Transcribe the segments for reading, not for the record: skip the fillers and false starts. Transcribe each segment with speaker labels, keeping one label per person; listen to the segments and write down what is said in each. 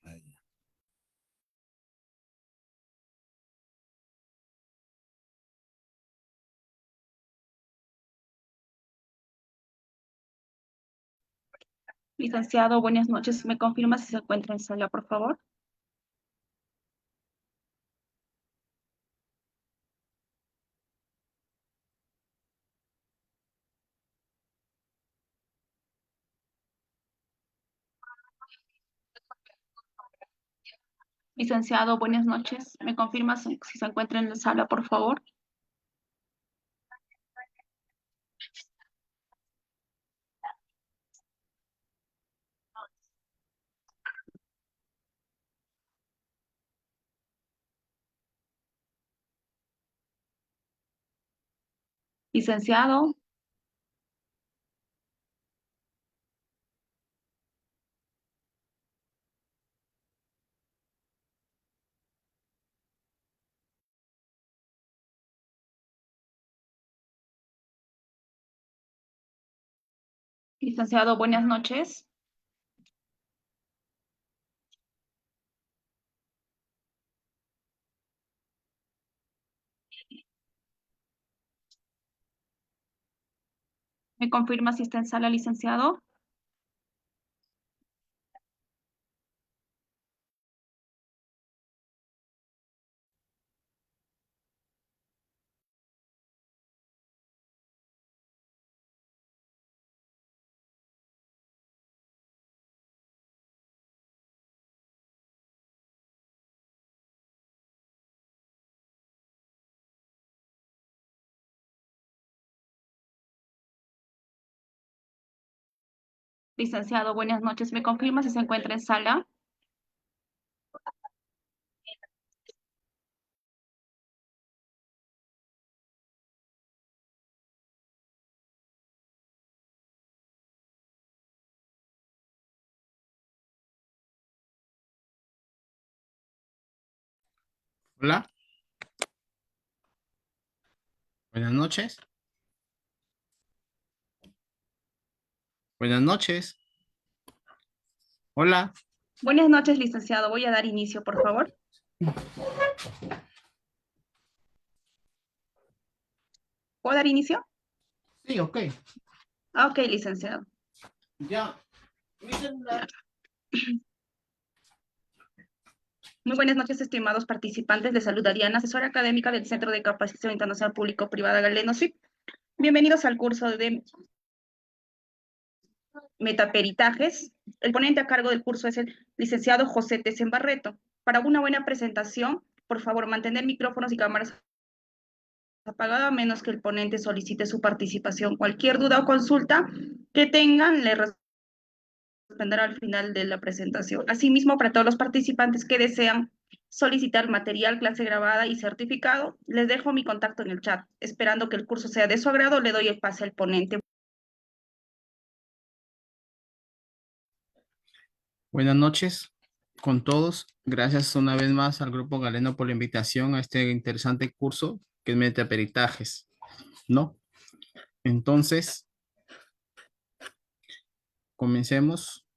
Speaker 1: Ahí.
Speaker 2: Licenciado, buenas noches. ¿Me confirma si se encuentra en sala, por favor? Licenciado, buenas noches. ¿Me confirma si se encuentra en la sala, por favor? Licenciado, licenciado, buenas noches. ¿Me confirma si está en sala, licenciado? Licenciado, buenas noches. ¿Me confirma si se encuentra en sala?
Speaker 1: Hola, buenas noches. Buenas noches. Hola.
Speaker 2: Buenas noches, licenciado. Voy a dar inicio, por favor. ¿Puedo dar inicio?
Speaker 1: Sí, ok.
Speaker 2: Ok, licenciado.
Speaker 1: Ya. Mi celular.
Speaker 2: Muy buenas noches, estimados participantes. Les saluda Diana, asesora académica del Centro de Capacitación Internacional Público-Privada Galeno SIC. Bienvenidos al curso de metaperitajes. El ponente a cargo del curso es el licenciado José Tesen Barreto. Para una buena presentación, por favor, mantener micrófonos y cámaras apagadas a menos que el ponente solicite su participación. Cualquier duda o consulta que tengan, le responderá al final de la presentación. Asimismo, para todos los participantes que desean solicitar material, clase grabada y certificado, les dejo mi contacto en el chat. Esperando que el curso sea de su agrado, le doy el pase al ponente.
Speaker 1: Buenas noches con todos. Gracias una vez más al Grupo Galeno por la invitación a este interesante curso que es metaperitajes, ¿no? Entonces, comencemos.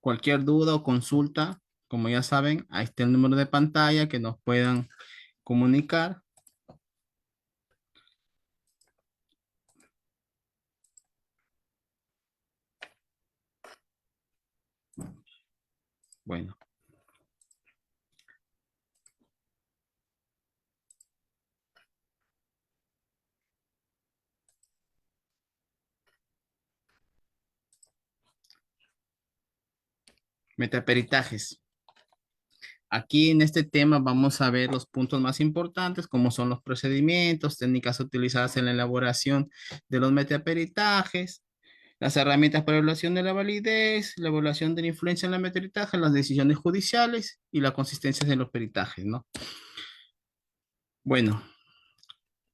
Speaker 1: Cualquier duda o consulta, como ya saben, ahí está el número de pantalla que nos puedan comunicar. Bueno, metaperitajes. Aquí en este tema vamos a ver los puntos más importantes, como son los procedimientos, técnicas utilizadas en la elaboración de los metaperitajes, las herramientas para evaluación de la validez, la evaluación de la influencia en la metaperitaje, las decisiones judiciales y la consistencia de los peritajes, ¿no? Bueno,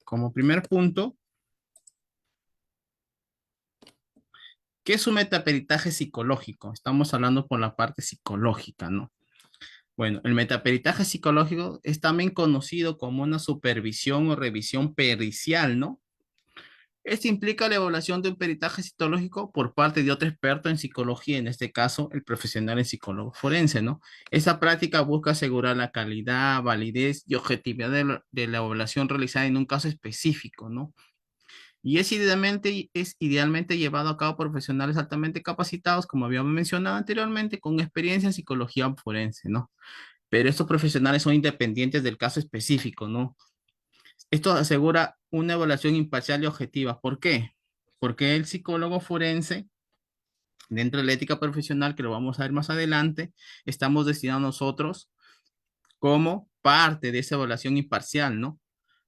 Speaker 1: como primer punto, ¿qué es un metaperitaje psicológico? Estamos hablando por la parte psicológica, ¿no? Bueno, el metaperitaje psicológico es también conocido como una supervisión o revisión pericial, ¿no? Esto implica la evaluación de un peritaje citológico por parte de otro experto en psicología, en este caso el profesional en psicólogo forense, ¿no? Esa práctica busca asegurar la calidad, validez y objetividad de la evaluación realizada en un caso específico, ¿no? Y es idealmente llevado a cabo por profesionales altamente capacitados, como habíamos mencionado anteriormente, con experiencia en psicología forense, ¿no? Pero estos profesionales son independientes del caso específico, ¿no? Esto asegura una evaluación imparcial y objetiva. ¿Por qué? Porque el psicólogo forense, dentro de la ética profesional, que lo vamos a ver más adelante, estamos destinados nosotros como parte de esa evaluación imparcial, ¿no?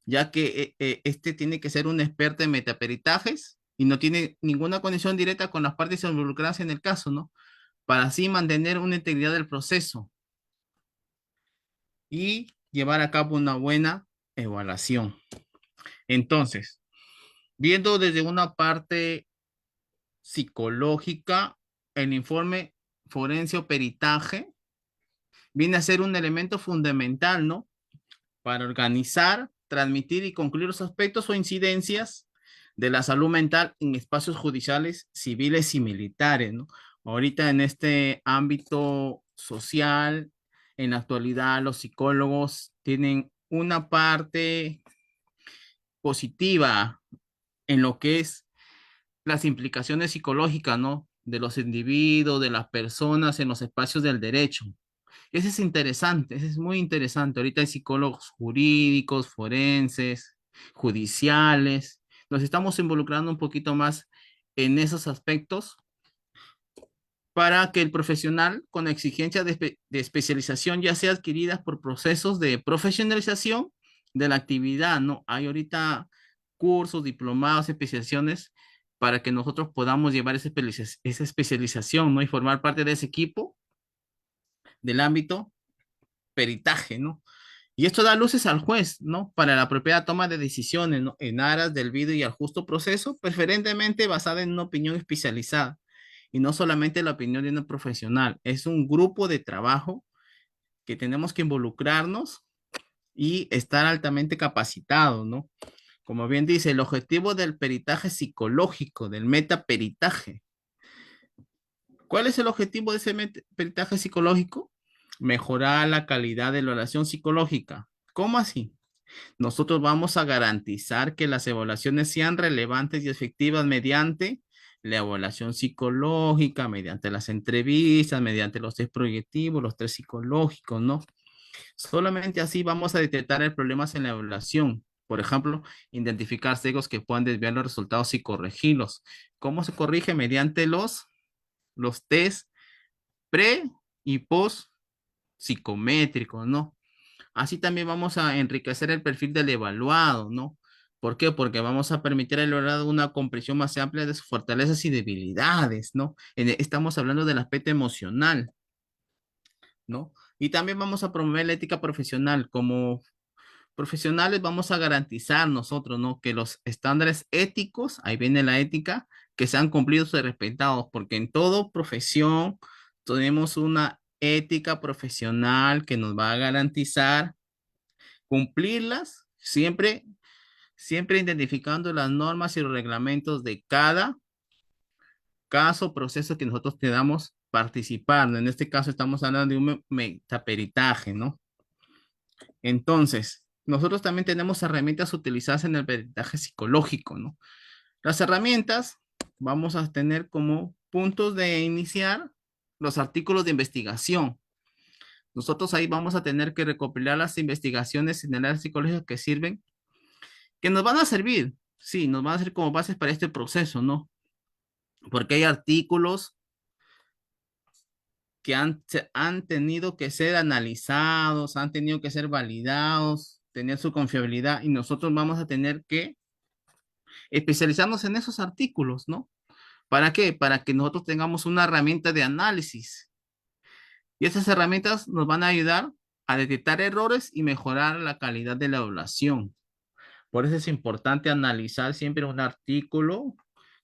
Speaker 1: Ya que este tiene que ser un experto en metaperitajes y no tiene ninguna conexión directa con las partes involucradas en el caso, ¿no? Para así mantener una integridad del proceso y llevar a cabo una buena evaluación. Entonces, viendo desde una parte psicológica, el informe forense o peritaje viene a ser un elemento fundamental, ¿no? Para organizar, transmitir y concluir los aspectos o incidencias de la salud mental en espacios judiciales, civiles y militares, ¿no? Ahorita en este ámbito social, en la actualidad, los psicólogos tienen una parte positiva en lo que es las implicaciones psicológicas, ¿no? De los individuos, de las personas en los espacios del derecho. Ese es interesante, ese es muy interesante. Ahorita hay psicólogos jurídicos, forenses, judiciales. Nos estamos involucrando un poquito más en esos aspectos para que el profesional con exigencias de especialización ya sea adquiridas por procesos de profesionalización de la actividad, ¿no? Hay ahorita cursos, diplomados, especializaciones para que nosotros podamos llevar esa especialización, ¿no? Y formar parte de ese equipo del ámbito peritaje, ¿no? Y esto da luces al juez, ¿no? Para la apropiada toma de decisiones, ¿no? En aras del debido y al justo proceso, preferentemente basada en una opinión especializada y no solamente la opinión de un profesional. Es un grupo de trabajo que tenemos que involucrarnos y estar altamente capacitados, ¿no? Como bien dice, el objetivo del peritaje psicológico, del metaperitaje. ¿Cuál es el objetivo de ese peritaje psicológico? Mejorar la calidad de la evaluación psicológica. ¿Cómo así? Nosotros vamos a garantizar que las evaluaciones sean relevantes y efectivas mediante la evaluación psicológica, mediante las entrevistas, mediante los test proyectivos, los test psicológicos, ¿no? Solamente así vamos a detectar el problemas en la evaluación. Por ejemplo, identificar sesgos que puedan desviar los resultados y corregirlos. ¿Cómo se corrige? Mediante los test pre y post psicométricos, ¿no? Así también vamos a enriquecer el perfil del evaluado, ¿no? ¿Por qué? Porque vamos a permitir al evaluado una comprensión más amplia de sus fortalezas y debilidades, ¿no? Estamos hablando del aspecto emocional, ¿no? Y también vamos a promover la ética profesional. Como profesionales vamos a garantizar nosotros, ¿no? Que los estándares éticos, ahí viene la ética, que sean cumplidos y respetados, porque en toda profesión tenemos una ética profesional que nos va a garantizar cumplirlas, siempre identificando las normas y los reglamentos de cada caso, proceso que nosotros queramos participar, ¿no? En este caso estamos hablando de un metaperitaje, ¿no? Entonces, nosotros también tenemos herramientas utilizadas en el peritaje psicológico, ¿no? Las herramientas vamos a tener como puntos de iniciar los artículos de investigación. Nosotros ahí vamos a tener que recopilar las investigaciones en el área psicológica que nos van a servir, sí, nos van a servir como bases para este proceso, ¿no? Porque hay artículos que han tenido que ser analizados, han tenido que ser validados, tener su confiabilidad y nosotros vamos a tener que especializarnos en esos artículos, ¿no? ¿Para qué? Para que nosotros tengamos una herramienta de análisis y esas herramientas nos van a ayudar a detectar errores y mejorar la calidad de la evaluación. Por eso es importante analizar siempre un artículo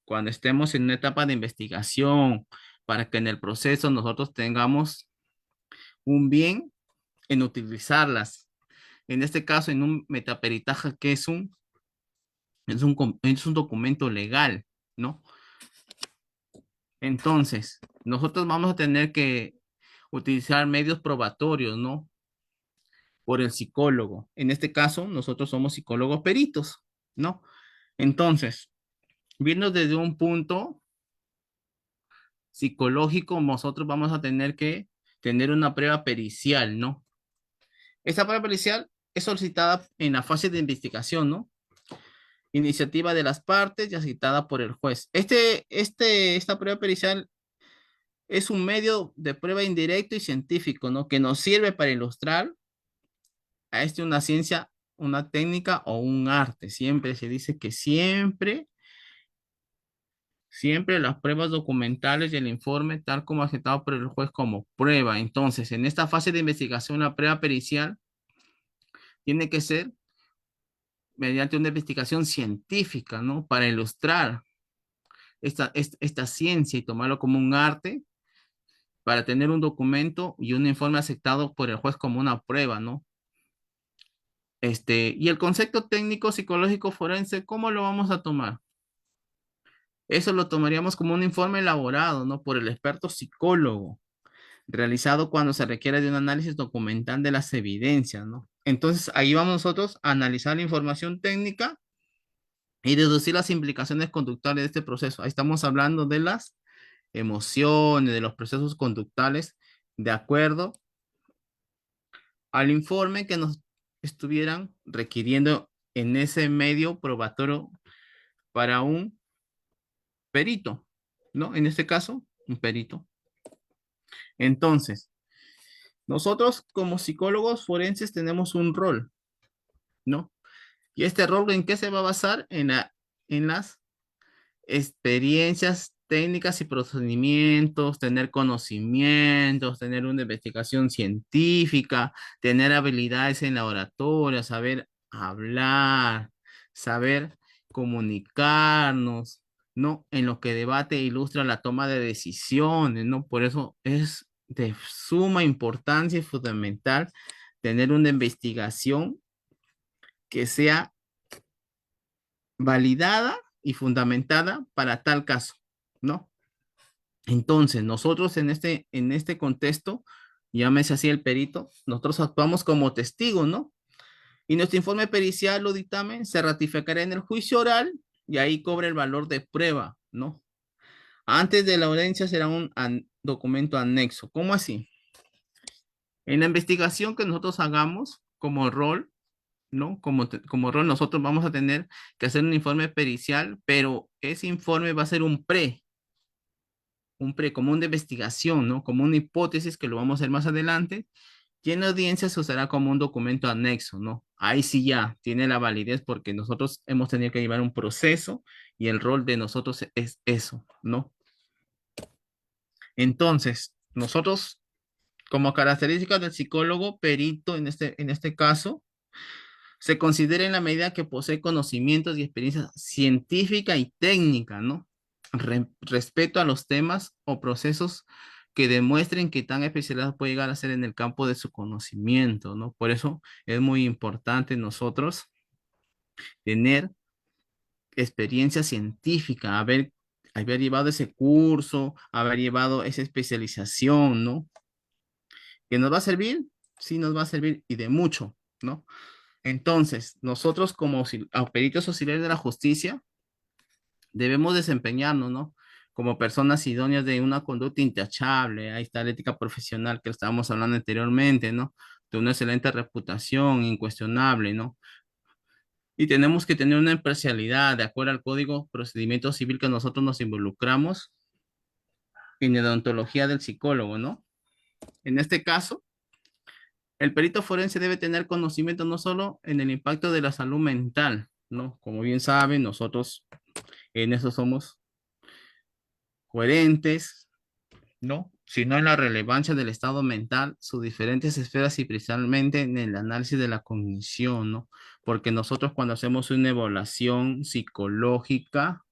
Speaker 1: cuando estemos en una etapa de investigación, para que en el proceso nosotros tengamos un bien en utilizarlas. En este caso, en un metaperitaje, que es un Es un documento legal, ¿no? Entonces, nosotros vamos a tener que utilizar medios probatorios, ¿no? Por el psicólogo. En este caso, nosotros somos psicólogos peritos, ¿no? Entonces, viendo desde un punto psicológico, nosotros vamos a tener que tener una prueba pericial, ¿no? Esta prueba pericial es solicitada en la fase de investigación, ¿no? Iniciativa de las partes y aceptada por el juez. Esta prueba pericial es un medio de prueba indirecto y científico, ¿no? Que nos sirve para ilustrar a una ciencia, una técnica o un arte. Siempre se dice que siempre las pruebas documentales y el informe, tal como aceptado por el juez como prueba. Entonces, en esta fase de investigación, la prueba pericial tiene que ser mediante una investigación científica, ¿no? Para ilustrar esta ciencia y tomarlo como un arte para tener un documento y un informe aceptado por el juez como una prueba, ¿no? Y el concepto técnico psicológico forense, ¿cómo lo vamos a tomar? Eso lo tomaríamos como un informe elaborado, ¿no? Por el experto psicólogo, realizado cuando se requiere de un análisis documental de las evidencias, ¿no? Entonces, ahí vamos nosotros a analizar la información técnica y deducir las implicaciones conductuales de este proceso. Ahí estamos hablando de las emociones, de los procesos conductuales, de acuerdo al informe que nos estuvieran requiriendo en ese medio probatorio para un perito, ¿no? En este caso, un perito. Entonces, nosotros como psicólogos forenses tenemos un rol, ¿no? ¿Y este rol en qué se va a basar? En las experiencias técnicas y procedimientos, tener conocimientos, tener una investigación científica, tener habilidades en la oratoria, saber hablar, saber comunicarnos, ¿no? En lo que debate e ilustra la toma de decisiones, ¿no? Por eso es de suma importancia y fundamental tener una investigación que sea validada y fundamentada para tal caso, ¿no? Entonces, nosotros en este contexto, llámese así el perito, nosotros actuamos como testigos, ¿no? Y nuestro informe pericial o dictamen se ratificará en el juicio oral y ahí cobra el valor de prueba, ¿no? Antes de la audiencia será un documento anexo. ¿Cómo así? En la investigación que nosotros hagamos como rol, ¿no? Como rol, nosotros vamos a tener que hacer un informe pericial, pero ese informe va a ser un pre, como una investigación, ¿no? Como una hipótesis que lo vamos a hacer más adelante. Y en la audiencia se usará como un documento anexo, ¿no? Ahí sí ya tiene la validez porque nosotros hemos tenido que llevar un proceso y el rol de nosotros es eso, ¿no? Entonces, nosotros, como características del psicólogo perito en este caso, se considera en la medida que posee conocimientos y experiencia científica y técnica, ¿no? Respeto a los temas o procesos que demuestren que tan especializado puede llegar a ser en el campo de su conocimiento, ¿no? Por eso es muy importante nosotros tener experiencia científica, haber llevado ese curso, haber llevado esa especialización, ¿no? ¿Que nos va a servir? Sí, nos va a servir y de mucho, ¿no? Entonces, nosotros como peritos auxiliares de la justicia debemos desempeñarnos, ¿no? Como personas idóneas de una conducta intachable. Ahí está la ética profesional que estábamos hablando anteriormente, ¿no? De una excelente reputación, incuestionable, ¿no? Y tenemos que tener una imparcialidad de acuerdo al Código Procedimiento Civil que nosotros nos involucramos en la odontología del psicólogo, ¿no? En este caso, el perito forense debe tener conocimiento no solo en el impacto de la salud mental, ¿no? Como bien saben, nosotros en eso somos coherentes, ¿no? Sino en la relevancia del estado mental, sus diferentes esferas y principalmente en el análisis de la cognición, ¿no? Porque nosotros cuando hacemos una evaluación psicológica,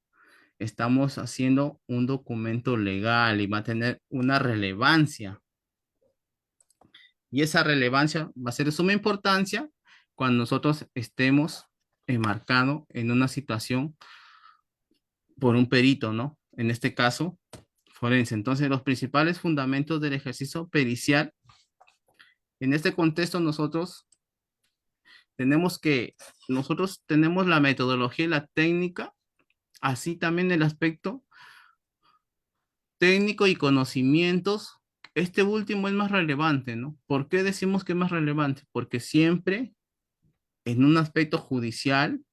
Speaker 1: estamos haciendo un documento legal y va a tener una relevancia. Y esa relevancia va a ser de suma importancia cuando nosotros estemos enmarcado en una situación por un perito, ¿no? En este caso, forense. Entonces, los principales fundamentos del ejercicio pericial, en este contexto nosotros tenemos la metodología y la técnica, así también el aspecto técnico y conocimientos. Este último es más relevante, ¿no? ¿Por qué decimos que es más relevante? Porque siempre en un aspecto judicial,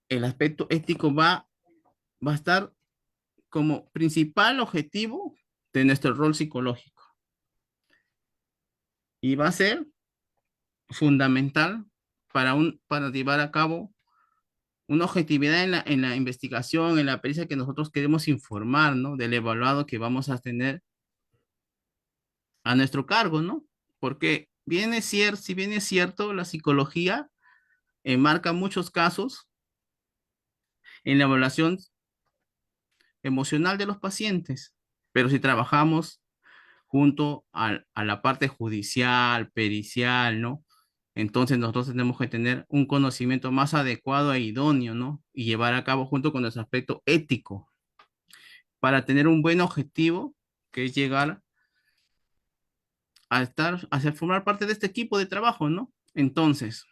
Speaker 1: el aspecto ético va a estar como principal objetivo de nuestro rol psicológico y va a ser fundamental para llevar a cabo una objetividad en la investigación, en la pericia que nosotros queremos informar, ¿no? Del evaluado que vamos a tener a nuestro cargo, ¿no? Porque si bien es cierto, la psicología enmarca muchos casos en la evaluación emocional de los pacientes, pero si trabajamos junto a la parte judicial, pericial, ¿no? Entonces nosotros tenemos que tener un conocimiento más adecuado e idóneo, ¿no? Y llevar a cabo junto con nuestro aspecto ético para tener un buen objetivo, que es llegar formar parte de este equipo de trabajo, ¿no? Entonces,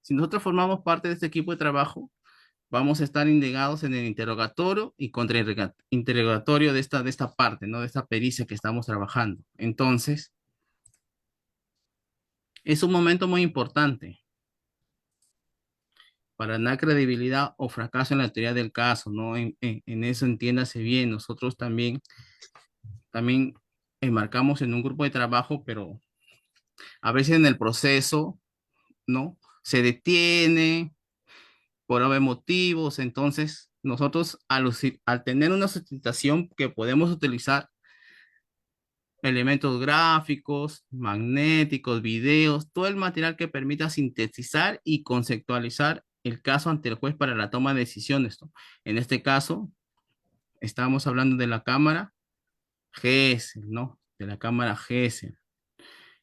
Speaker 1: si nosotros formamos parte de este equipo de trabajo, vamos a estar indagados en el interrogatorio y contrainterrogatorio de esta parte, ¿no? De esta pericia que estamos trabajando. Entonces, es un momento muy importante para dar credibilidad o fracaso en la teoría del caso, ¿no? En eso entiéndase bien, nosotros también enmarcamos en un grupo de trabajo, pero a veces en el proceso, ¿no? Se detiene por obvios motivos, entonces nosotros al tener una sustentación que podemos utilizar elementos gráficos, magnéticos, videos, todo el material que permita sintetizar y conceptualizar el caso ante el juez para la toma de decisiones, ¿no? En este caso, estamos hablando de la cámara GESEL, ¿no? De la cámara GESEL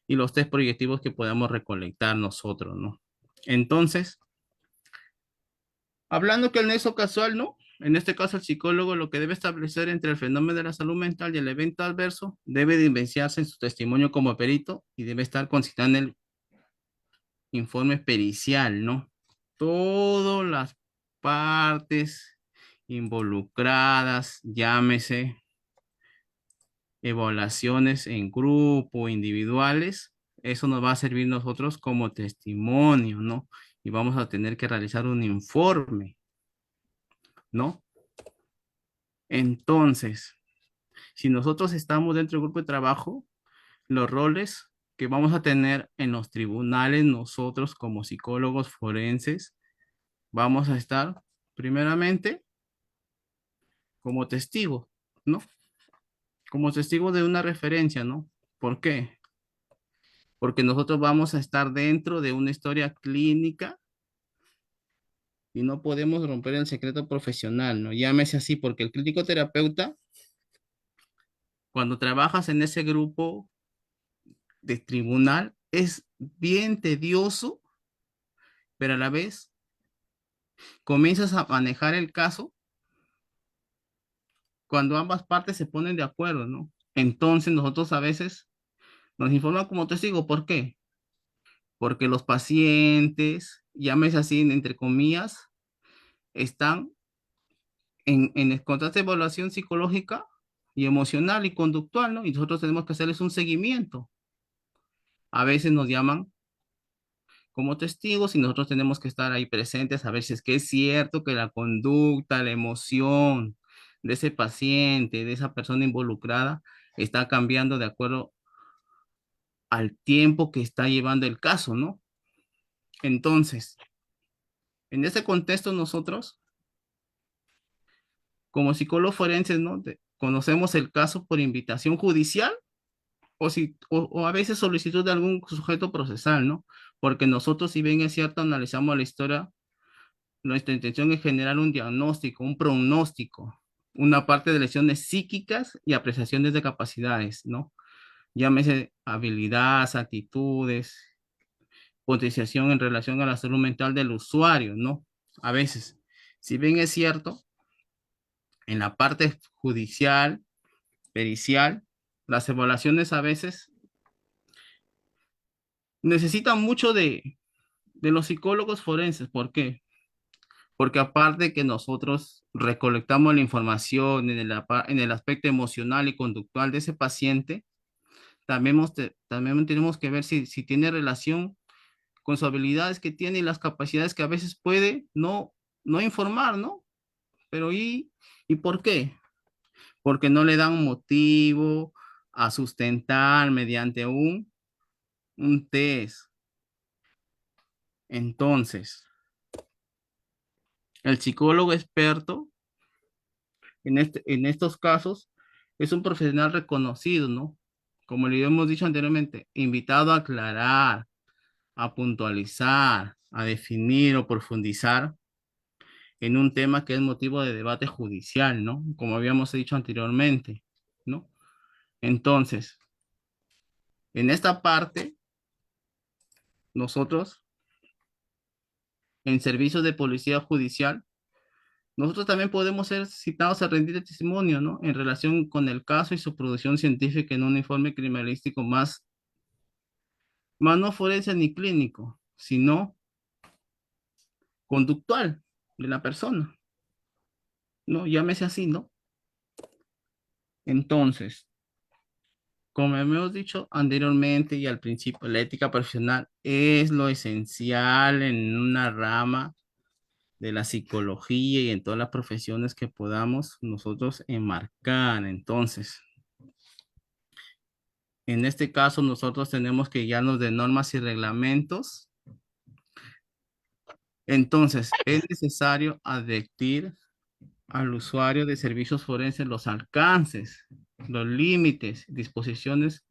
Speaker 1: y los test proyectivos que podamos recolectar nosotros, ¿no? Entonces, hablando que el nexo casual, ¿no? En este caso, el psicólogo lo que debe establecer entre el fenómeno de la salud mental y el evento adverso debe evidenciarse en su testimonio como perito y debe estar consignado en el informe pericial, ¿no? Todas las partes involucradas, llámese evaluaciones en grupo, individuales, eso nos va a servir nosotros como testimonio, ¿no? Y vamos a tener que realizar un informe, ¿no? Entonces, si nosotros estamos dentro del grupo de trabajo, los roles que vamos a tener en los tribunales, nosotros como psicólogos forenses, vamos a estar primeramente como testigos, ¿no? Como testigos de una referencia, ¿no? ¿Por qué? Porque nosotros vamos a estar dentro de una historia clínica y no podemos romper el secreto profesional, ¿no? Llámese así, porque el clínico terapeuta, cuando trabajas en ese grupo de tribunal, es bien tedioso, pero a la vez comienzas a manejar el caso cuando ambas partes se ponen de acuerdo, ¿no? Entonces nosotros a veces nos informan como testigo, ¿por qué? Porque los pacientes, llámese así, entre comillas, están en constante evaluación psicológica y emocional y conductual, ¿no? Y nosotros tenemos que hacerles un seguimiento. A veces nos llaman como testigos y nosotros tenemos que estar ahí presentes a ver si es que es cierto que la conducta, la emoción de ese paciente, de esa persona involucrada, está cambiando de acuerdo al tiempo que está llevando el caso, ¿no? Entonces, en ese contexto nosotros, como psicólogos forenses, ¿no? Conocemos el caso por invitación judicial o a veces solicitud de algún sujeto procesal, ¿no? Porque nosotros, si bien es cierto, analizamos la historia. Nuestra intención es generar un diagnóstico, un pronóstico, una parte de lesiones psíquicas y apreciaciones de capacidades, ¿no? Llámese habilidades, actitudes, potenciación en relación a la salud mental del usuario, ¿no? A veces, si bien es cierto, en la parte judicial, pericial, las evaluaciones a veces necesitan mucho de los psicólogos forenses. ¿Por qué? Porque aparte que nosotros recolectamos la información en el aspecto emocional y conductual de ese paciente, también tenemos que ver si tiene relación con sus habilidades que tiene y las capacidades que a veces puede no informar, ¿no? Pero ¿y por qué? Porque no le dan motivo a sustentar mediante un test. Entonces, el psicólogo experto en estos casos es un profesional reconocido, ¿no? Como le hemos dicho anteriormente, invitado a aclarar, a puntualizar, a definir o profundizar en un tema que es motivo de debate judicial, ¿no? Como habíamos dicho anteriormente, ¿no? Entonces, en esta parte, nosotros, en servicios de policía judicial, nosotros también podemos ser citados a rendir testimonio, ¿no? En relación con el caso y su producción científica en un informe criminalístico más no forense ni clínico, sino conductual de la persona, ¿no? Llámese así, ¿no? Entonces, como hemos dicho anteriormente y al principio, la ética profesional es lo esencial en una rama de la psicología y en todas las profesiones que podamos nosotros enmarcar. Entonces, en este caso, nosotros tenemos que guiarnos de normas y reglamentos. Entonces, es necesario advertir al usuario de servicios forenses los alcances, los límites, disposiciones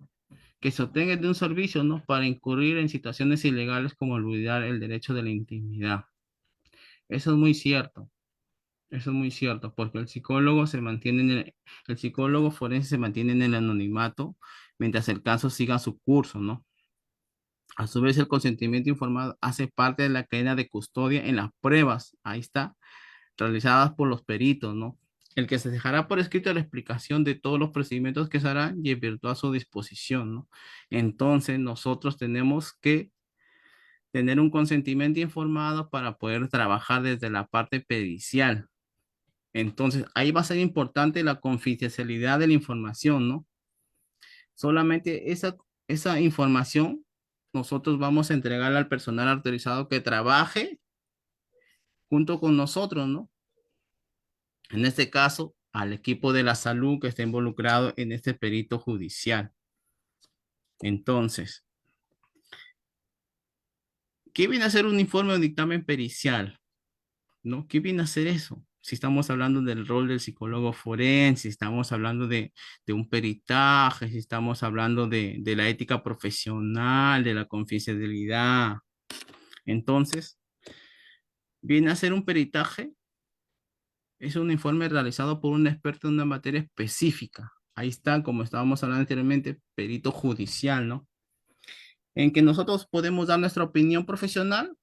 Speaker 1: que se obtengan de un servicio, ¿no? Para incurrir en situaciones ilegales como olvidar el derecho de la intimidad. Eso es muy cierto. Eso es muy cierto, porque el psicólogo forense se mantiene en el anonimato mientras el caso siga su curso, ¿no? A su vez, el consentimiento informado hace parte de la cadena de custodia en las pruebas, ahí está, realizadas por los peritos, ¿no? El que se dejará por escrito la explicación de todos los procedimientos que se harán y en virtud a su disposición, ¿no? Entonces, nosotros tenemos que tener un consentimiento informado para poder trabajar desde la parte pericial. Entonces, ahí va a ser importante la confidencialidad de la información, ¿no? Solamente esa información nosotros vamos a entregarla al personal autorizado que trabaje junto con nosotros, ¿no? En este caso, al equipo de la salud que está involucrado en este perito judicial. Entonces, ¿qué viene a ser un informe o dictamen pericial? ¿No? ¿Qué viene a ser eso? Si estamos hablando del rol del psicólogo forense, si estamos hablando de un peritaje, si estamos hablando de la ética profesional, de la confidencialidad. Entonces, viene a ser un peritaje, es un informe realizado por un experto en una materia específica. Ahí está, como estábamos hablando anteriormente, perito judicial, ¿no? En que nosotros podemos dar nuestra opinión profesional,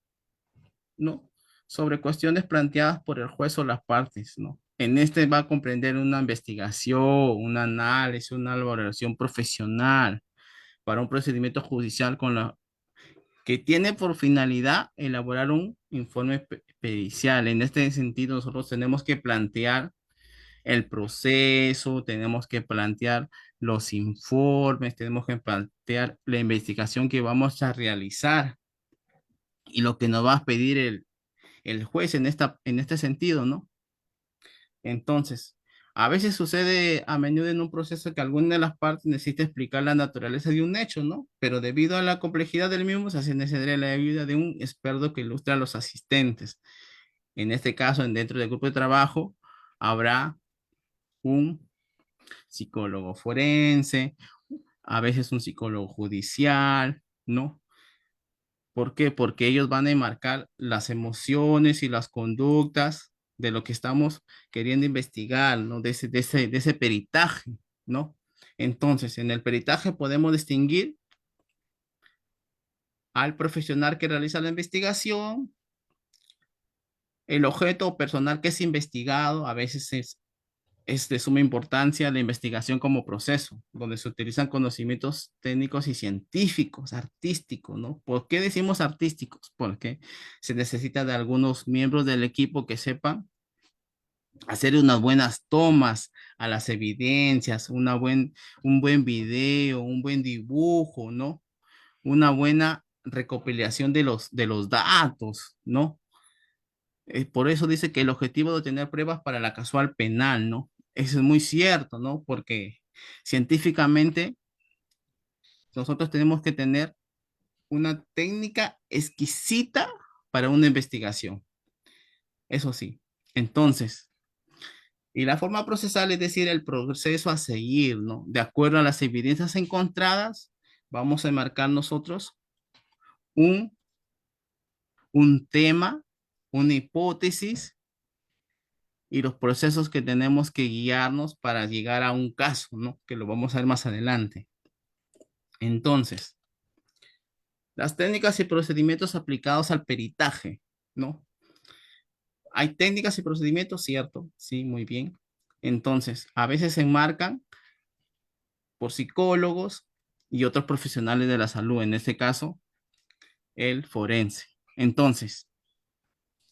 Speaker 1: ¿no? Sobre cuestiones planteadas por el juez o las partes, ¿no? En este va a comprender una investigación, un análisis, una valoración profesional para un procedimiento judicial que tiene por finalidad elaborar un informe pericial. En este sentido, nosotros tenemos que plantear el proceso, tenemos que plantear los informes, tenemos que plantear la investigación que vamos a realizar y lo que nos va a pedir el juez en este sentido, ¿no? Entonces, a veces sucede a menudo en un proceso que alguna de las partes necesita explicar la naturaleza de un hecho, ¿no? Pero debido a la complejidad del mismo, se hace necesaria la ayuda de un experto que ilustre a los asistentes. En este caso, dentro del grupo de trabajo, habrá un psicólogo forense, a veces un psicólogo judicial, ¿no? ¿Por qué? Porque ellos van a enmarcar las emociones y las conductas de lo que estamos queriendo investigar, ¿no? De ese peritaje, ¿no? Entonces, en el peritaje podemos distinguir al profesional que realiza la investigación, el objeto o personal que es investigado, a veces es de suma importancia la investigación como proceso, donde se utilizan conocimientos técnicos y científicos, artísticos, ¿no? ¿Por qué decimos artísticos? Porque se necesita de algunos miembros del equipo que sepan hacer unas buenas tomas a las evidencias, un buen video, un buen dibujo, ¿no? Una buena recopilación de los datos, ¿no? Por eso dice que el objetivo de tener pruebas para la casual penal, ¿no? Eso es muy cierto, ¿no? Porque científicamente nosotros tenemos que tener una técnica exquisita para una investigación. Eso sí. Entonces, y la forma procesal, es decir, el proceso a seguir, ¿no? De acuerdo a las evidencias encontradas, vamos a marcar nosotros un, un tema, una hipótesis y los procesos que tenemos que guiarnos para llegar a un caso, ¿no? Que lo vamos a ver más adelante. Entonces, las técnicas y procedimientos aplicados al peritaje, ¿no? Hay técnicas y procedimientos, ¿cierto? Sí, muy bien. Entonces, a veces se enmarcan por psicólogos y otros profesionales de la salud, en este caso, el forense. Entonces,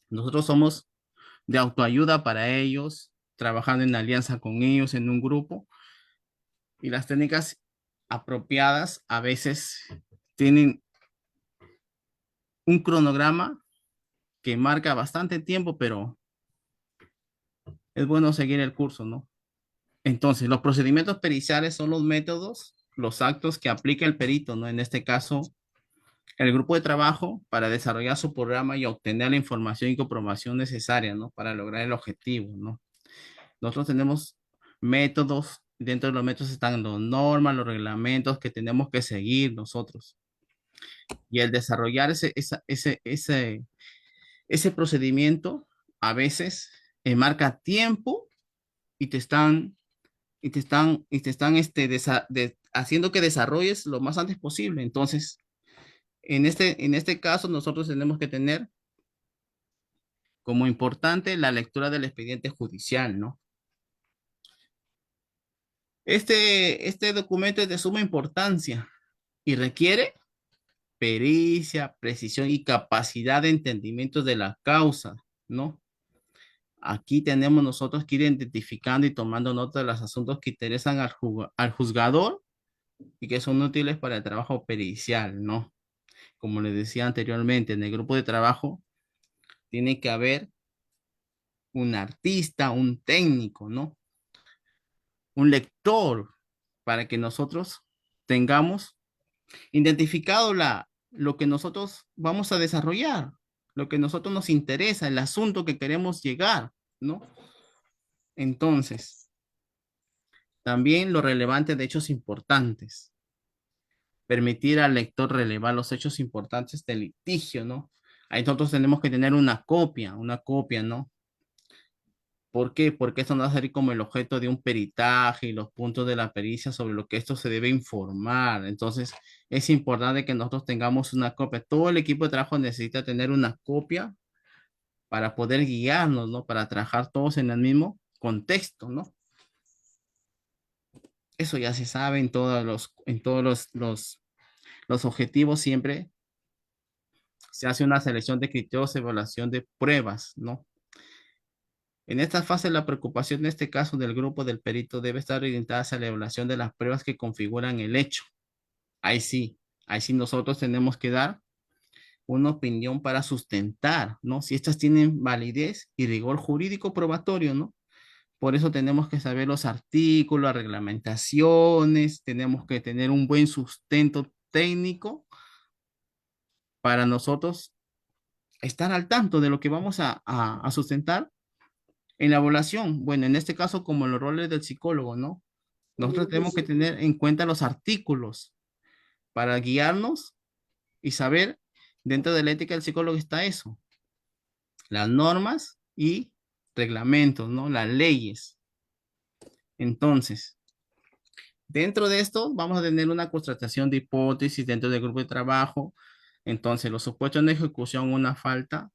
Speaker 1: nosotros somos de autoayuda para ellos, trabajando en alianza con ellos en un grupo, y las técnicas apropiadas a veces tienen un cronograma que marca bastante tiempo, pero es bueno seguir el curso, ¿no? Entonces, los procedimientos periciales son los métodos, los actos que aplica el perito, ¿no? En este caso, el grupo de trabajo para desarrollar su programa y obtener la información y comprobación necesaria, ¿no? Para lograr el objetivo, ¿no? Nosotros tenemos métodos, dentro de los métodos están las normas, los reglamentos que tenemos que seguir nosotros. Y el desarrollar ese procedimiento a veces marca tiempo y te están haciendo que desarrolles lo más antes posible. Entonces, en este caso, nosotros tenemos que tener como importante la lectura del expediente judicial, ¿no? Este documento es de suma importancia y requiere pericia, precisión y capacidad de entendimiento de la causa, ¿no? Aquí tenemos nosotros que ir identificando y tomando nota de los asuntos que interesan al juzgador y que son útiles para el trabajo pericial, ¿no? Como les decía anteriormente, en el grupo de trabajo tiene que haber un artista, un técnico, ¿no? Un lector para que nosotros tengamos identificado lo que nosotros vamos a desarrollar, lo que a nosotros nos interesa, el asunto que queremos llegar, ¿no? Entonces, también lo relevante de hechos importantes, permitir al lector relevar los hechos importantes del litigio, ¿no? Ahí nosotros tenemos que tener una copia, ¿no? ¿Por qué? Porque esto no va a ser como el objeto de un peritaje y los puntos de la pericia sobre lo que esto se debe informar. Entonces, es importante que nosotros tengamos una copia. Todo el equipo de trabajo necesita tener una copia para poder guiarnos, ¿no? Para trabajar todos en el mismo contexto, ¿no? Eso ya se sabe en todos los objetivos siempre se hace una selección de criterios, evaluación de pruebas, ¿no? En esta fase, la preocupación en este caso del grupo del perito debe estar orientada hacia la evaluación de las pruebas que configuran el hecho. Ahí sí, ahí sí nosotros tenemos que dar una opinión para sustentar, ¿no? Si estas tienen validez y rigor jurídico probatorio, ¿no? Por eso tenemos que saber los artículos, las reglamentaciones, tenemos que tener un buen sustento técnico para nosotros estar al tanto de lo que vamos a sustentar en la evaluación. Bueno, en este caso, como los roles del psicólogo, ¿no? Nosotros tenemos que tener en cuenta los artículos para guiarnos y saber, dentro de la ética del psicólogo está eso, las normas y reglamentos, ¿no? Las leyes. Entonces, dentro de esto vamos a tener una constatación de hipótesis dentro del grupo de trabajo. Entonces, los supuestos de ejecución, una falta,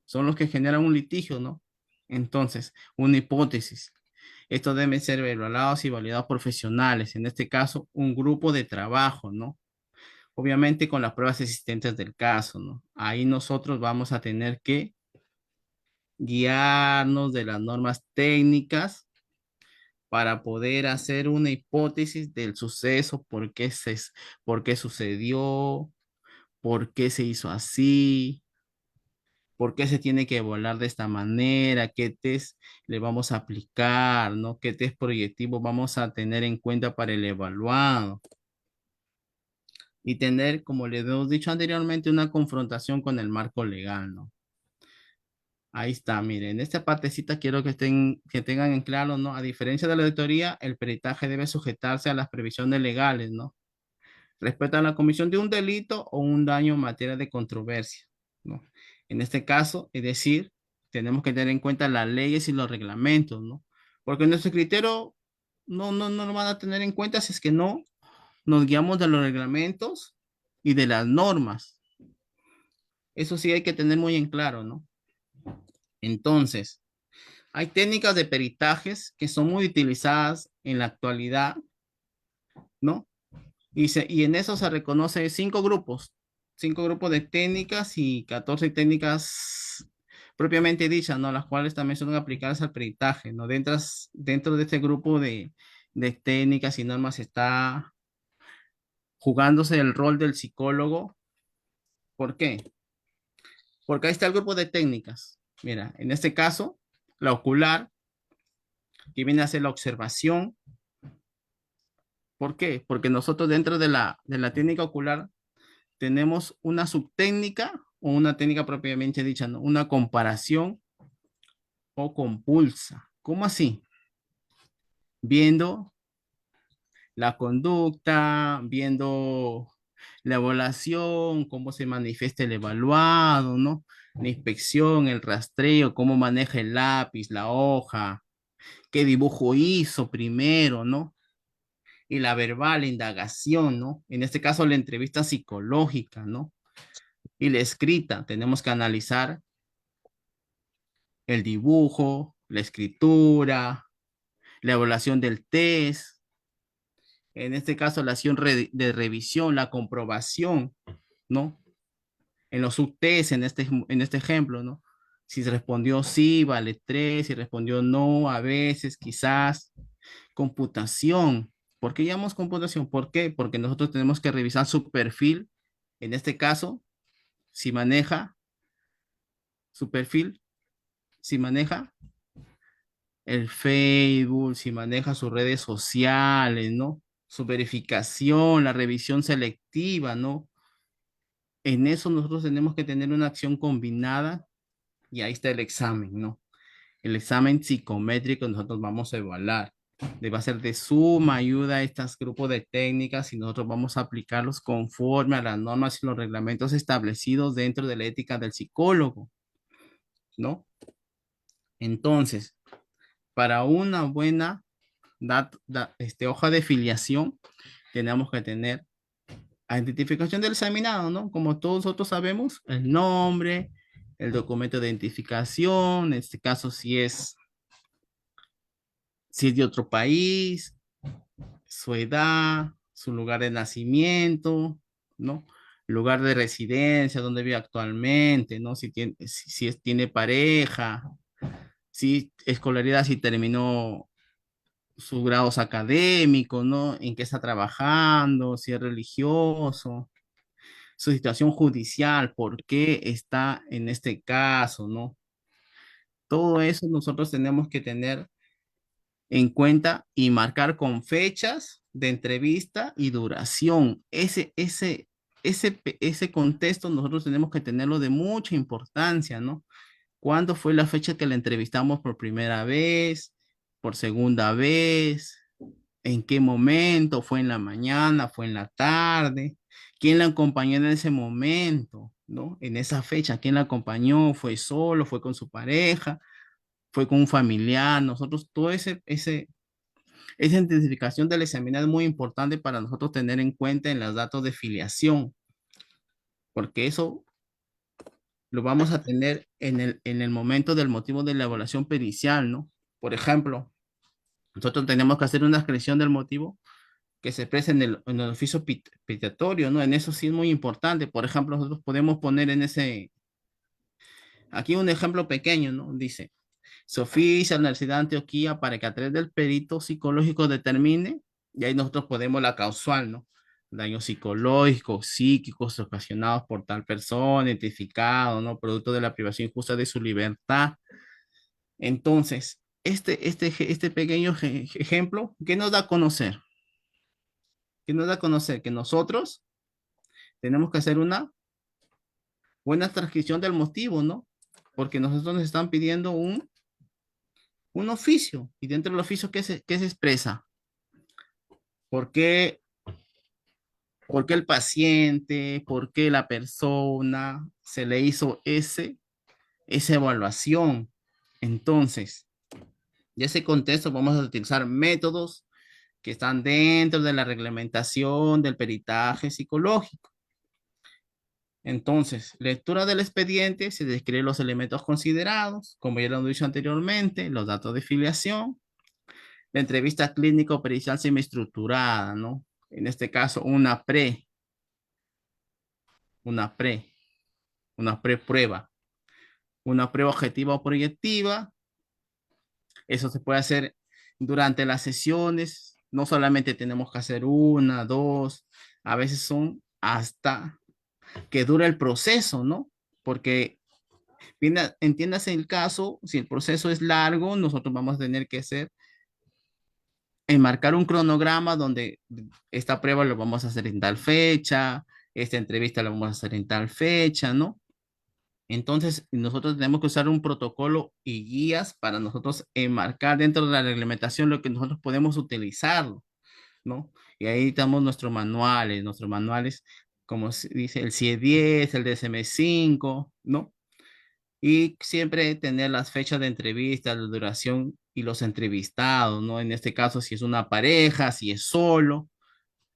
Speaker 1: son los que generan un litigio, ¿no? Entonces, una hipótesis. Estos deben ser evaluados y validados profesionales, en este caso, un grupo de trabajo, ¿no? Obviamente con las pruebas existentes del caso, ¿no? Ahí nosotros vamos a tener que guiarnos de las normas técnicas para poder hacer una hipótesis del suceso, por qué sucedió, por qué se hizo así, por qué se tiene que evaluar de esta manera, qué test le vamos a aplicar, ¿no? Qué test proyectivo vamos a tener en cuenta para el evaluado. Y tener, como les hemos dicho anteriormente, una confrontación con el marco legal, ¿no? Ahí está, miren, en esta partecita quiero que tengan en claro, ¿no? A diferencia de la auditoría, el peritaje debe sujetarse a las previsiones legales, ¿no? Respecto a la comisión de un delito o un daño en materia de controversia, ¿no? En este caso, es decir, tenemos que tener en cuenta las leyes y los reglamentos, ¿no? Porque nuestro criterio no lo van a tener en cuenta si es que no nos guiamos de los reglamentos y de las normas. Eso sí hay que tener muy en claro, ¿no? Entonces, hay técnicas de peritajes que son muy utilizadas en la actualidad, ¿no? Y en eso se reconoce cinco grupos de técnicas y 14 técnicas propiamente dichas, ¿no? Las cuales también son aplicadas al peritaje, ¿no? Dentro de este grupo de técnicas y normas está jugándose el rol del psicólogo. ¿Por qué? Porque ahí está el grupo de técnicas. Mira, en este caso, la ocular, que viene a ser la observación. ¿Por qué? Porque nosotros dentro de la técnica ocular tenemos una subtécnica o una técnica propiamente dicha, ¿no? Una comparación o compulsa. ¿Cómo así? Viendo la conducta, viendo la evaluación, cómo se manifiesta el evaluado, ¿no? La inspección, el rastreo, cómo maneja el lápiz, la hoja, qué dibujo hizo primero, ¿no? Y la verbal, la indagación, ¿no? En este caso, la entrevista psicológica, ¿no? Y la escrita, tenemos que analizar el dibujo, la escritura, la evaluación del test, en este caso la acción de revisión, la comprobación, ¿no? En los subtests, en este ejemplo, ¿no? Si respondió sí, vale 3, si respondió no, a veces, quizás, computación. ¿Por qué llamamos computación? ¿Por qué? Porque nosotros tenemos que revisar su perfil, en este caso, si maneja su perfil, si maneja el Facebook, si maneja sus redes sociales, ¿no? Su verificación, la revisión selectiva, ¿no? En eso nosotros tenemos que tener una acción combinada y ahí está el examen, ¿no? El examen psicométrico nosotros vamos a evaluar. Le va a ser de suma ayuda a estos grupos de técnicas y nosotros vamos a aplicarlos conforme a las normas y los reglamentos establecidos dentro de la ética del psicólogo, ¿no? Entonces, para una buena hoja de filiación, tenemos que tener identificación del examinado, ¿no? Como todos nosotros sabemos, el nombre, el documento de identificación, en este caso si es de otro país, su edad, su lugar de nacimiento, ¿no? Lugar de residencia, donde vive actualmente, ¿no? Tiene pareja, si escolaridad, si terminó sus grados académicos, ¿no? En qué está trabajando, si es religioso, su situación judicial, por qué está en este caso, ¿no? Todo eso nosotros tenemos que tener en cuenta y marcar con fechas de entrevista y duración. Ese contexto nosotros tenemos que tenerlo de mucha importancia, ¿no? ¿Cuándo fue la fecha que la entrevistamos por primera vez, por segunda vez? ¿En qué momento? ¿Fue en la mañana? ¿Fue en la tarde? ¿Quién la acompañó en ese momento? ¿No? En esa fecha, ¿quién la acompañó? ¿Fue solo? ¿Fue con su pareja? ¿Fue con un familiar? Nosotros, esa identificación del examinado es muy importante para nosotros tener en cuenta en los datos de filiación. porque eso lo vamos a tener en el momento del motivo de la evaluación pericial, ¿no? Por ejemplo, nosotros tenemos que hacer una expresión del motivo que se expresa en el oficio petitorio, ¿no? En eso sí es muy importante. Por ejemplo, nosotros podemos poner en ese, aquí un ejemplo pequeño, ¿no? Dice, se oficia a la Universidad de Antioquia para que a través del perito psicológico determine, y ahí nosotros podemos la causal, ¿no? Daños psicológicos, psíquicos ocasionados por tal persona, identificado, ¿no? Producto de la privación injusta de su libertad. Entonces, este pequeño ejemplo, ¿qué nos da a conocer? ¿Qué nos da a conocer? Que nosotros tenemos que hacer una buena transcripción del motivo, ¿no? Porque nosotros nos están pidiendo un oficio, y dentro del oficio, ¿qué se expresa? ¿Por qué, por qué el paciente, por qué la persona se le hizo esa evaluación? Entonces, en ese contexto vamos a utilizar métodos que están dentro de la reglamentación del peritaje psicológico. Entonces, lectura del expediente, se describen los elementos considerados, como ya lo he dicho anteriormente, los datos de filiación, la entrevista clínico-pericial semiestructurada, ¿no? En este caso, una pre, una pre-prueba, una prueba objetiva o proyectiva. Eso se puede hacer durante las sesiones. No solamente tenemos que hacer una, dos, a veces son hasta que dure el proceso, ¿no? Porque entiéndase el caso, si el proceso es largo, nosotros vamos a tener que enmarcar un cronograma donde esta prueba lo vamos a hacer en tal fecha, esta entrevista la vamos a hacer en tal fecha, ¿no? Entonces, nosotros tenemos que usar un protocolo y guías para nosotros enmarcar dentro de la reglamentación lo que nosotros podemos utilizar, ¿no? Y ahí estamos nuestros manuales, como se dice, el CIE-10, el DSM-5, ¿no? Y siempre tener las fechas de entrevista, la duración y los entrevistados, ¿no? En este caso, si es una pareja, si es solo,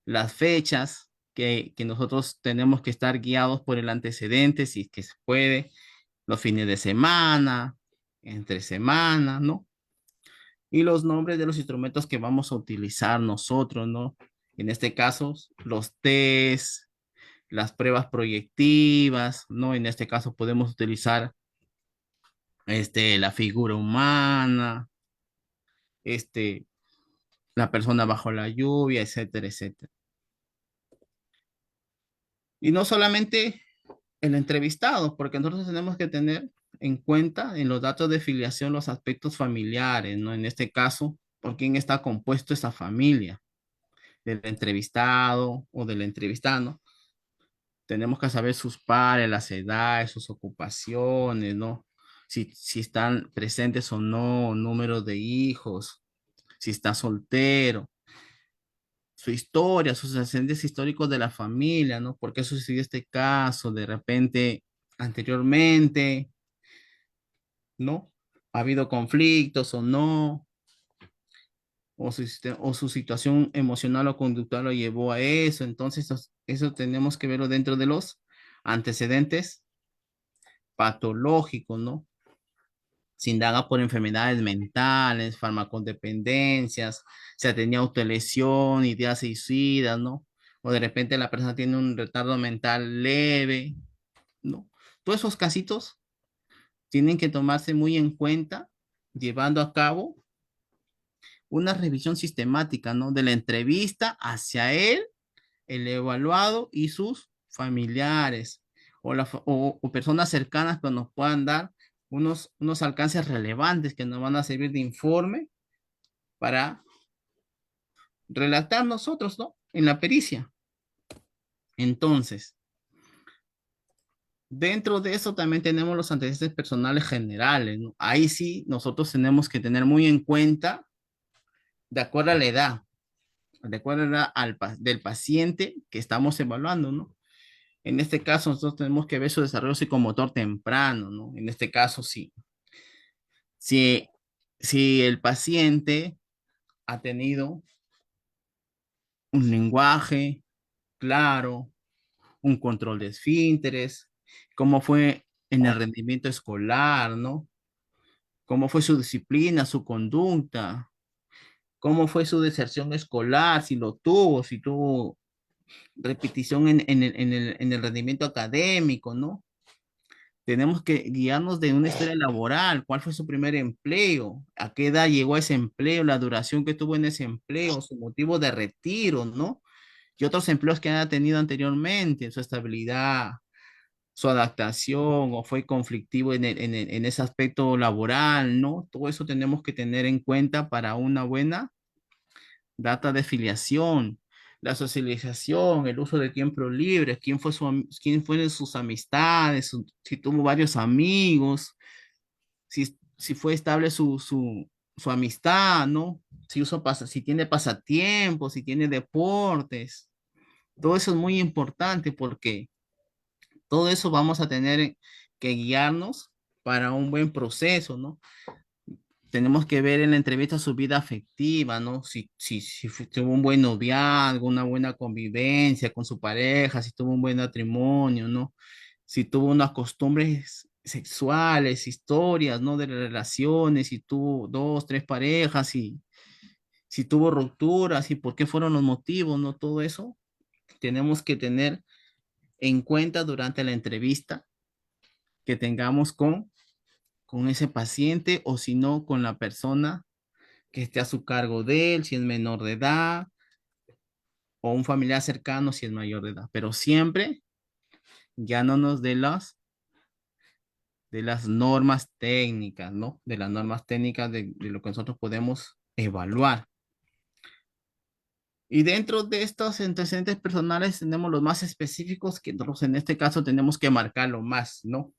Speaker 1: las fechas que nosotros tenemos que estar guiados por el antecedente, si es que se puede, los fines de semana, entre semana, ¿no? Y los nombres de los instrumentos que vamos a utilizar nosotros, ¿no? En este caso, los test, las pruebas proyectivas, ¿no? En este caso podemos utilizar la figura humana, este, la persona bajo la lluvia, etcétera, etcétera. Y no solamente el entrevistado, porque nosotros tenemos que tener en cuenta en los datos de filiación los aspectos familiares, ¿no? En este caso, por quién está compuesto esa familia, del entrevistado o del entrevistado. Tenemos que saber sus pares, las edades, sus ocupaciones, ¿no? Si están presentes o no, número de hijos, si está soltero, su historia, sus antecedentes históricos de la familia, ¿no? ¿Por qué sucedió este caso? De repente, anteriormente, ¿no? ¿Ha habido conflictos o no? O su situación emocional o conductual lo llevó a eso. Entonces, eso tenemos que verlo dentro de los antecedentes patológicos, ¿no? Se indaga por enfermedades mentales, farmacodependencias, se ha tenido autolesión, ideas suicidas, ¿no? O de repente la persona tiene un retardo mental leve, ¿no? Todos esos casitos tienen que tomarse muy en cuenta, llevando a cabo una revisión sistemática, ¿no? De la entrevista hacia él, el evaluado y sus familiares o personas cercanas que nos puedan dar unos alcances relevantes que nos van a servir de informe para relatar nosotros, ¿no? En la pericia. Entonces, dentro de eso también tenemos los antecedentes personales generales, ¿no? Ahí sí nosotros tenemos que tener muy en cuenta, de acuerdo a la edad, de acuerdo a la edad del paciente que estamos evaluando, ¿no? En este caso, nosotros tenemos que ver su desarrollo psicomotor temprano, ¿no? En este caso, sí. Si, si el paciente ha tenido un lenguaje claro, un control de esfínteres, cómo fue en el rendimiento escolar, ¿no? Cómo fue su disciplina, su conducta, cómo fue su deserción escolar, si lo tuvo, si tuvo repetición en el rendimiento académico, ¿no? Tenemos que guiarnos de una historia laboral, cuál fue su primer empleo, a qué edad llegó a ese empleo, la duración que tuvo en ese empleo, su motivo de retiro, ¿no? Y otros empleos que haya tenido anteriormente, su estabilidad, su adaptación o fue conflictivo en ese aspecto laboral, ¿no? Todo eso tenemos que tener en cuenta para una buena data de filiación, la socialización, el uso de tiempo libre, quién fueron sus amistades, si tuvo varios amigos, si fue estable su amistad, ¿no? Si tiene pasatiempos, si tiene deportes. Todo eso es muy importante porque todo eso vamos a tener que guiarnos para un buen proceso, ¿no? Tenemos que ver en la entrevista su vida afectiva, ¿no? Si tuvo un buen noviazgo, una buena convivencia con su pareja, si tuvo un buen matrimonio, ¿no? Si tuvo unas costumbres sexuales, historias, ¿no? De relaciones, si tuvo dos, tres parejas, si tuvo rupturas y por qué fueron los motivos, ¿no? Todo eso tenemos que tener en cuenta durante la entrevista que tengamos con ese paciente o si no con la persona que esté a su cargo de él, si es menor de edad, o un familiar cercano si es mayor de edad, pero siempre guiándonos de las normas técnicas, ¿no? De las normas técnicas de lo que nosotros podemos evaluar. Y dentro de estos antecedentes personales tenemos los más específicos que nosotros en este caso tenemos que marcarlo más, ¿no?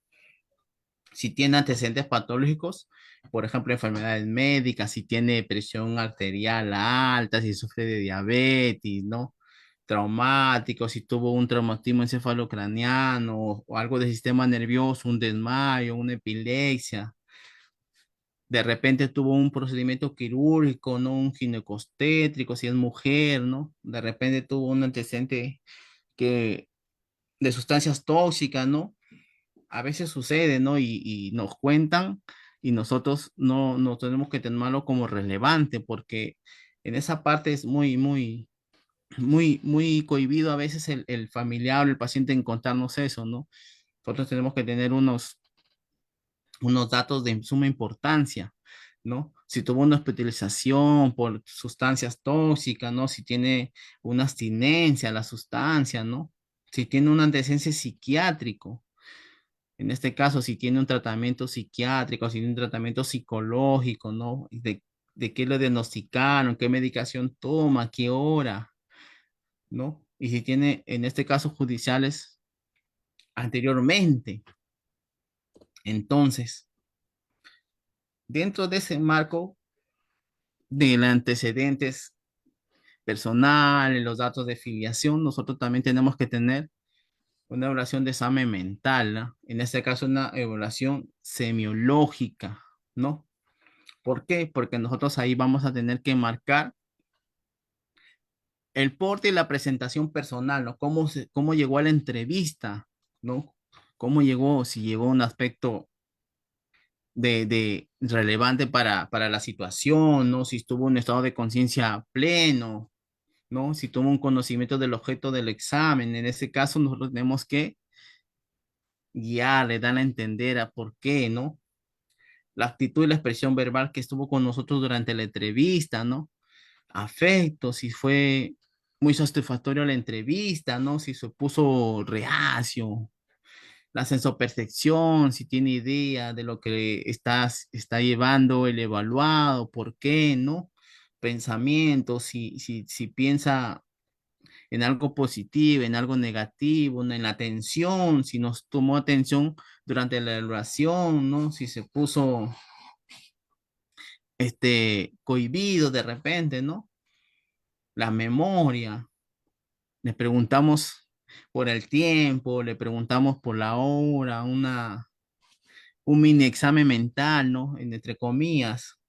Speaker 1: Si tiene antecedentes patológicos, por ejemplo, enfermedades médicas, si tiene presión arterial alta, si sufre de diabetes, ¿no? Traumático, si tuvo un traumatismo encefalocraniano o algo del sistema nervioso, un desmayo, una epilepsia. De repente tuvo un procedimiento quirúrgico, ¿no? Un ginecostétrico, si es mujer, ¿no? De repente tuvo un antecedente que, de sustancias tóxicas, ¿no? A veces sucede, ¿no? Y nos cuentan y nosotros no tenemos que tomarlo como relevante porque en esa parte es muy cohibido a veces el familiar o el paciente en contarnos eso, ¿no? Nosotros tenemos que tener unos datos de suma importancia, ¿no? Si tuvo una hospitalización por sustancias tóxicas, ¿no? Si tiene una abstinencia a la sustancia, ¿no? Si tiene un antecedente psiquiátrico, en este caso, si tiene un tratamiento psiquiátrico, si tiene un tratamiento psicológico, ¿no? De qué le diagnosticaron, qué medicación toma, qué hora, ¿no? Y si tiene, en este caso, judiciales anteriormente. Entonces, dentro de ese marco de los antecedentes personales, los datos de filiación, nosotros también tenemos que tener una evaluación de examen mental, ¿no? En este caso, una evaluación semiológica, ¿no? ¿Por qué? Porque nosotros ahí vamos a tener que marcar el porte y la presentación personal, ¿no? Cómo llegó a la entrevista, ¿no? Cómo llegó, si llegó un aspecto de relevante para la situación, ¿no? Si estuvo en un estado de conciencia pleno, ¿no? Si tuvo un conocimiento del objeto del examen. En ese caso, nosotros tenemos que guiarle, darle a entender a por qué, ¿no? La actitud y la expresión verbal que estuvo con nosotros durante la entrevista, ¿no? Afecto, si fue muy satisfactorio la entrevista, ¿no? Si se puso reacio, la sensopercepción, si tiene idea de lo que está llevando el evaluado, por qué, ¿no? Pensamiento, si piensa en algo positivo, en algo negativo, ¿no? En la atención, si nos tomó atención durante la evaluación, ¿no? Si se puso, cohibido de repente, ¿no? La memoria. Le preguntamos por el tiempo, le preguntamos por la hora, un mini examen mental, ¿no? Entre comillas.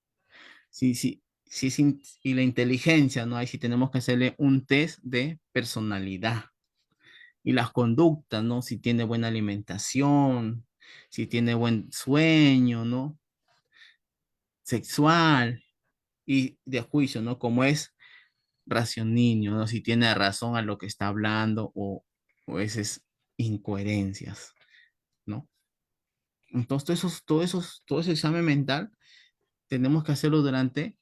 Speaker 1: Sí, sí, sí, y la inteligencia, ¿no? Ahí sí tenemos que hacerle un test de personalidad. y las conductas, ¿no? Si tiene buena alimentación, si tiene buen sueño, ¿no? Sexual y de juicio, ¿no? Como es raciocinio, ¿no? Si tiene razón a lo que está hablando o esas incoherencias, ¿no? Entonces, todo ese examen mental tenemos que hacerlo durante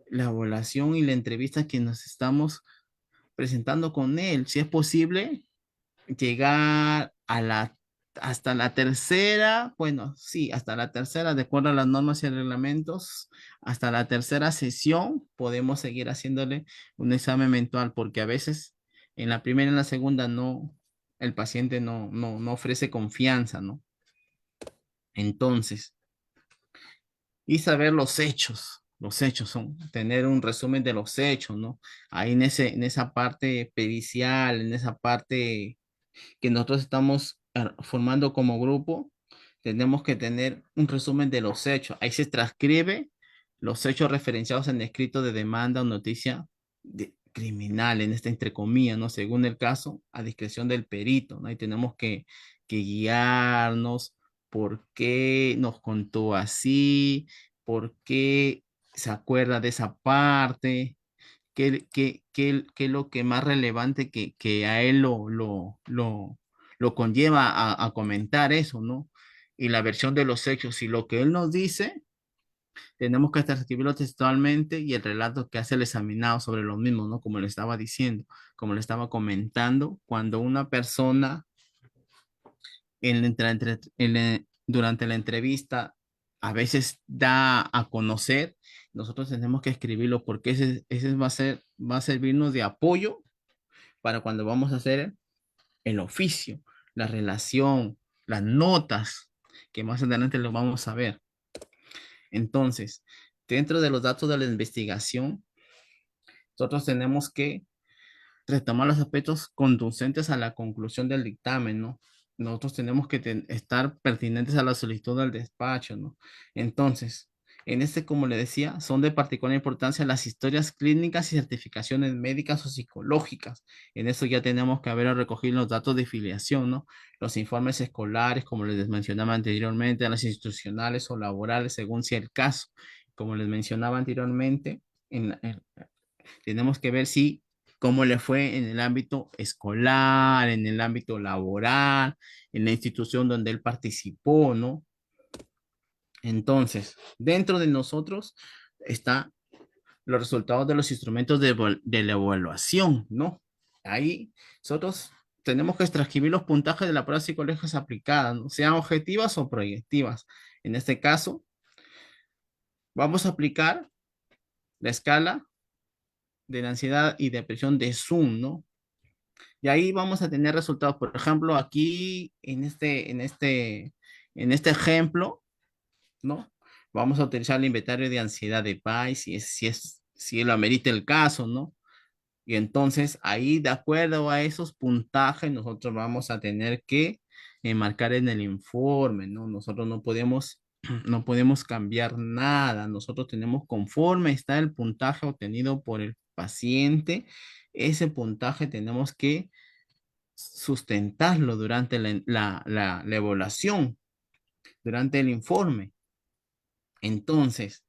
Speaker 1: la evaluación y la entrevista que nos estamos presentando con él. Si es posible, llegar a hasta la tercera, bueno, sí, hasta la tercera, de acuerdo a las normas y reglamentos, hasta la tercera sesión podemos seguir haciéndole un examen mental, porque a veces en la primera y en la segunda no, el paciente no ofrece confianza, ¿no? Entonces, y saber los hechos son, tener un resumen de los hechos, ¿no? Ahí en esa parte pericial, en esa parte que nosotros estamos formando como grupo, tenemos que tener un resumen de los hechos. Ahí se transcribe los hechos referenciados en escrito de demanda o noticia criminal, en esta entre comillas, ¿no? Según el caso, a discreción del perito, ¿no? Ahí tenemos que guiarnos por qué nos contó así, por qué se acuerda de esa parte, qué es lo que más relevante que a él lo conlleva a comentar eso, ¿no? Y la versión de los hechos y lo que él nos dice, tenemos que transcribirlo textualmente y el relato que hace el examinado sobre lo mismo, ¿no? Como le estaba diciendo, como le estaba comentando, cuando una persona durante la entrevista a veces da a conocer, nosotros tenemos que escribirlo porque ese va a servirnos de apoyo para cuando vamos a hacer el oficio, la relación, las notas, que más adelante lo vamos a ver. Entonces, dentro de los datos de la investigación, nosotros tenemos que retomar los aspectos conducentes a la conclusión del dictamen, ¿no? Nosotros tenemos que estar pertinentes a la solicitud del despacho, ¿no? Entonces, en este, como le decía, son de particular importancia las historias clínicas y certificaciones médicas o psicológicas. En eso ya tenemos que haber recogido los datos de filiación, ¿no? Los informes escolares, como les mencionaba anteriormente, las institucionales o laborales, según sea el caso. Como les mencionaba anteriormente, tenemos que ver si cómo le fue en el ámbito escolar, en el ámbito laboral, en la institución donde él participó, ¿no? Entonces, dentro de nosotros está los resultados de los instrumentos de la evaluación, ¿no? Ahí nosotros tenemos que transcribir los puntajes de las pruebas psicológicas aplicadas, ¿no? Sean objetivas o proyectivas. En este caso, vamos a aplicar la escala de la ansiedad y depresión de Zoom, ¿no? Y ahí vamos a tener resultados. Por ejemplo, aquí en este ejemplo, ¿no? Vamos a utilizar el inventario de ansiedad de Pais si lo amerita el caso, ¿no? Y entonces ahí, de acuerdo a esos puntajes, nosotros vamos a tener que marcar en el informe, ¿no? Nosotros no podemos, no podemos cambiar nada. Nosotros tenemos conforme está el puntaje obtenido por el paciente, ese puntaje tenemos que sustentarlo durante la evaluación, durante el informe. Entonces,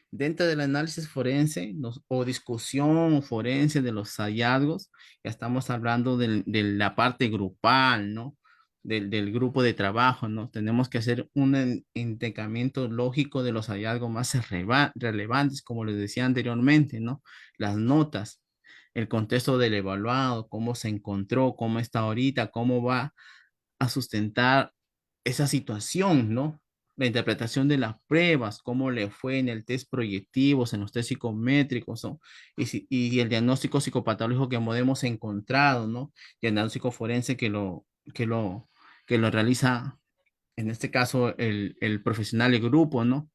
Speaker 1: dentro del análisis forense o discusión forense de los hallazgos, ya estamos hablando de la parte grupal, ¿no? Del grupo de trabajo, ¿no? Tenemos que hacer un entecamiento lógico de los hallazgos más relevantes, como les decía anteriormente, ¿no? Las notas, el contexto del evaluado, cómo se encontró, cómo está ahorita, cómo va a sustentar esa situación, ¿no? La interpretación de las pruebas, cómo le fue en el test proyectivos, en los test psicométricos, ¿no? Y el diagnóstico psicopatológico que hemos encontrado, ¿no? Y el diagnóstico forense que lo realiza, en este caso, el profesional del grupo, ¿no?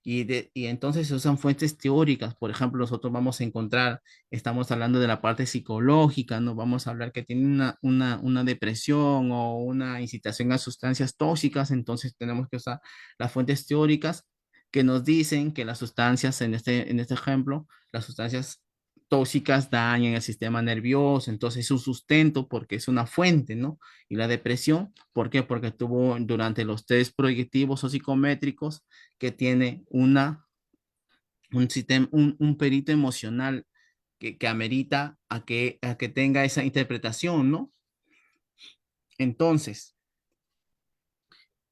Speaker 1: Y entonces se usan fuentes teóricas. Por ejemplo, nosotros vamos a encontrar, estamos hablando de la parte psicológica, ¿no? Vamos a hablar que tiene una depresión o una incitación a sustancias tóxicas, entonces tenemos que usar las fuentes teóricas que nos dicen que las sustancias, en este ejemplo, las sustancias tóxicas dañan el sistema nervioso, entonces es un sustento porque es una fuente, ¿no? Y la depresión, ¿por qué? Porque tuvo durante los test proyectivos o psicométricos que tiene un sistema, un perito emocional que amerita a que tenga esa interpretación, ¿no? Entonces,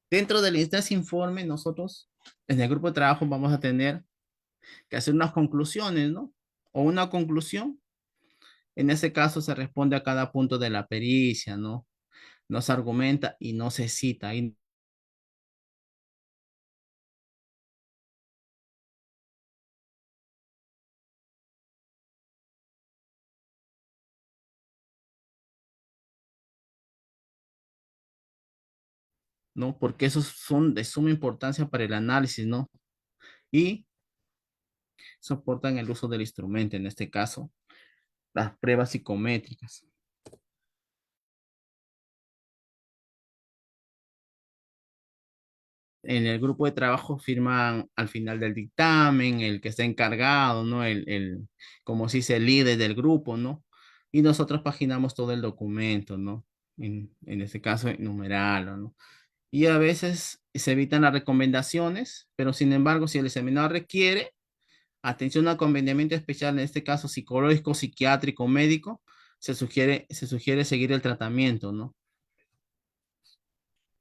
Speaker 1: dentro del este informe, nosotros en el grupo de trabajo vamos a tener que hacer unas conclusiones, ¿no? O una conclusión. En ese caso se responde a cada punto de la pericia, ¿no? No se argumenta y no se cita, y ¿no? Porque esos son de suma importancia para el análisis, ¿no? Y soportan el uso del instrumento, en este caso, las pruebas psicométricas. En el grupo de trabajo firman al final del dictamen, el que está encargado, ¿no? Como si dice, el líder del grupo, ¿no? Y nosotros paginamos todo el documento, ¿no? En este caso, enumerarlo, ¿no? Y a veces se evitan las recomendaciones, pero sin embargo, si el examinador requiere atención a acompañamiento especial, en este caso psicológico, psiquiátrico, médico, se sugiere seguir el tratamiento, ¿no?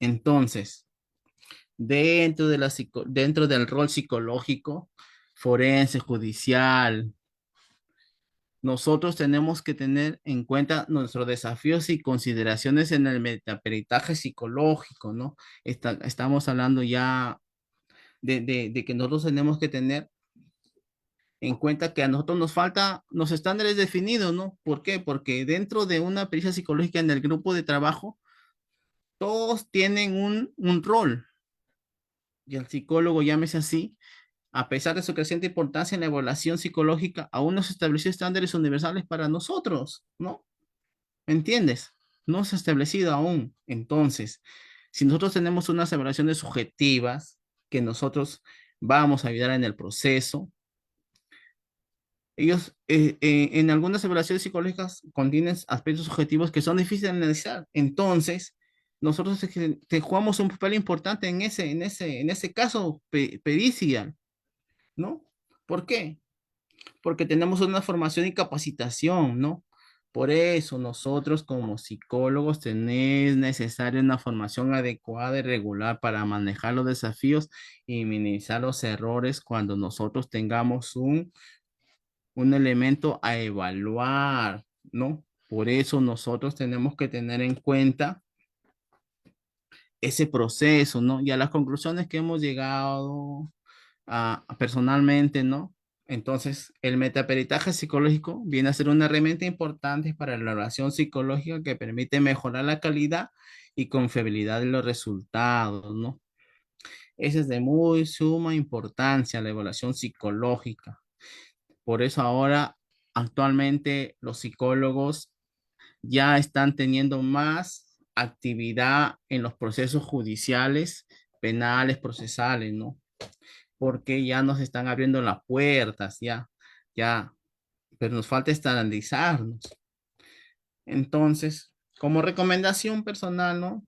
Speaker 1: Entonces, dentro del rol psicológico, forense, judicial, nosotros tenemos que tener en cuenta nuestros desafíos y consideraciones en el metaperitaje psicológico, ¿no? Estamos hablando ya de que nosotros tenemos que tener en cuenta que a nosotros nos falta los estándares definidos, ¿no? ¿Por qué? Porque dentro de una pericia psicológica en el grupo de trabajo, todos tienen un rol, y el psicólogo, llámese así, a pesar de su creciente importancia en la evaluación psicológica, aún no se estableció estándares universales para nosotros, ¿no? ¿Me entiendes? No se ha establecido aún. Entonces, si nosotros tenemos unas evaluaciones subjetivas que nosotros vamos a ayudar en el proceso, ellos en algunas evaluaciones psicológicas contienen aspectos subjetivos que son difíciles de analizar. Entonces, nosotros jugamos un papel importante en ese caso pericial, ¿no? ¿Por qué? Porque tenemos una formación y capacitación, ¿no? Por eso nosotros como psicólogos tenemos necesaria una formación adecuada y regular para manejar los desafíos y minimizar los errores cuando nosotros tengamos un elemento a evaluar, ¿no? Por eso nosotros tenemos que tener en cuenta ese proceso, ¿no? Y a las conclusiones que hemos llegado personalmente, ¿no? Entonces, el metaperitaje psicológico viene a ser una herramienta importante para la evaluación psicológica que permite mejorar la calidad y confiabilidad de los resultados, ¿no? Esa es de muy suma importancia, la evaluación psicológica. Por eso ahora, actualmente, los psicólogos ya están teniendo más actividad en los procesos judiciales, penales, procesales, ¿no? Porque ya nos están abriendo las puertas, ya, pero nos falta estandarizarnos. Entonces, como recomendación personal, ¿no?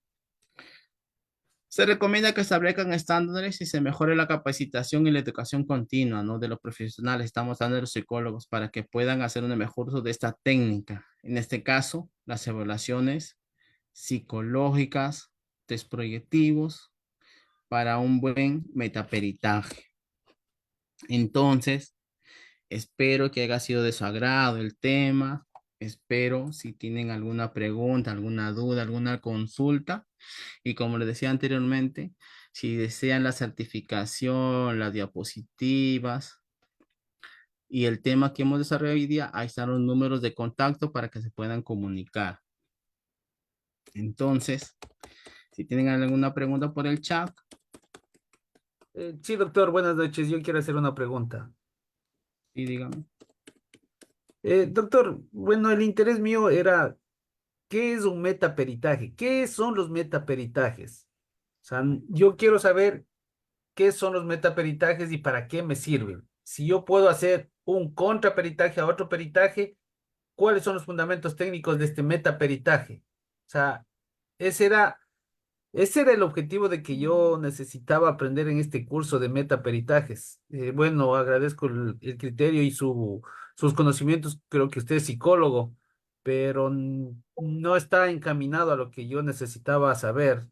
Speaker 1: Se recomienda que se establezcan estándares y se mejore la capacitación y la educación continua, ¿no? De los profesionales, estamos dando de los psicólogos para que puedan hacer un mejor uso de esta técnica. En este caso, las evaluaciones psicológicas, test proyectivos, para un buen metaperitaje. Entonces, espero que haya sido de su agrado el tema. Espero si tienen alguna pregunta, alguna duda, alguna consulta. Y como les decía anteriormente, si desean la certificación, las diapositivas y el tema que hemos desarrollado hoy día, ahí están los números de contacto para que se puedan comunicar. Entonces, si tienen alguna pregunta por el chat,
Speaker 3: Sí, doctor, buenas noches. Yo quiero hacer una pregunta.
Speaker 1: y díganme.
Speaker 3: Doctor, bueno, el interés mío era, ¿qué es un metaperitaje? ¿Qué son los metaperitajes? O sea, yo quiero saber qué son los metaperitajes y para qué me sirven. Si yo puedo hacer un contraperitaje a otro peritaje, ¿cuáles son los fundamentos técnicos de este metaperitaje? O sea, ese era, ese era el objetivo de que yo necesitaba aprender en este curso de metaperitajes. Bueno, agradezco el criterio y sus conocimientos. Creo que usted es psicólogo, pero no está encaminado a lo que yo necesitaba saber.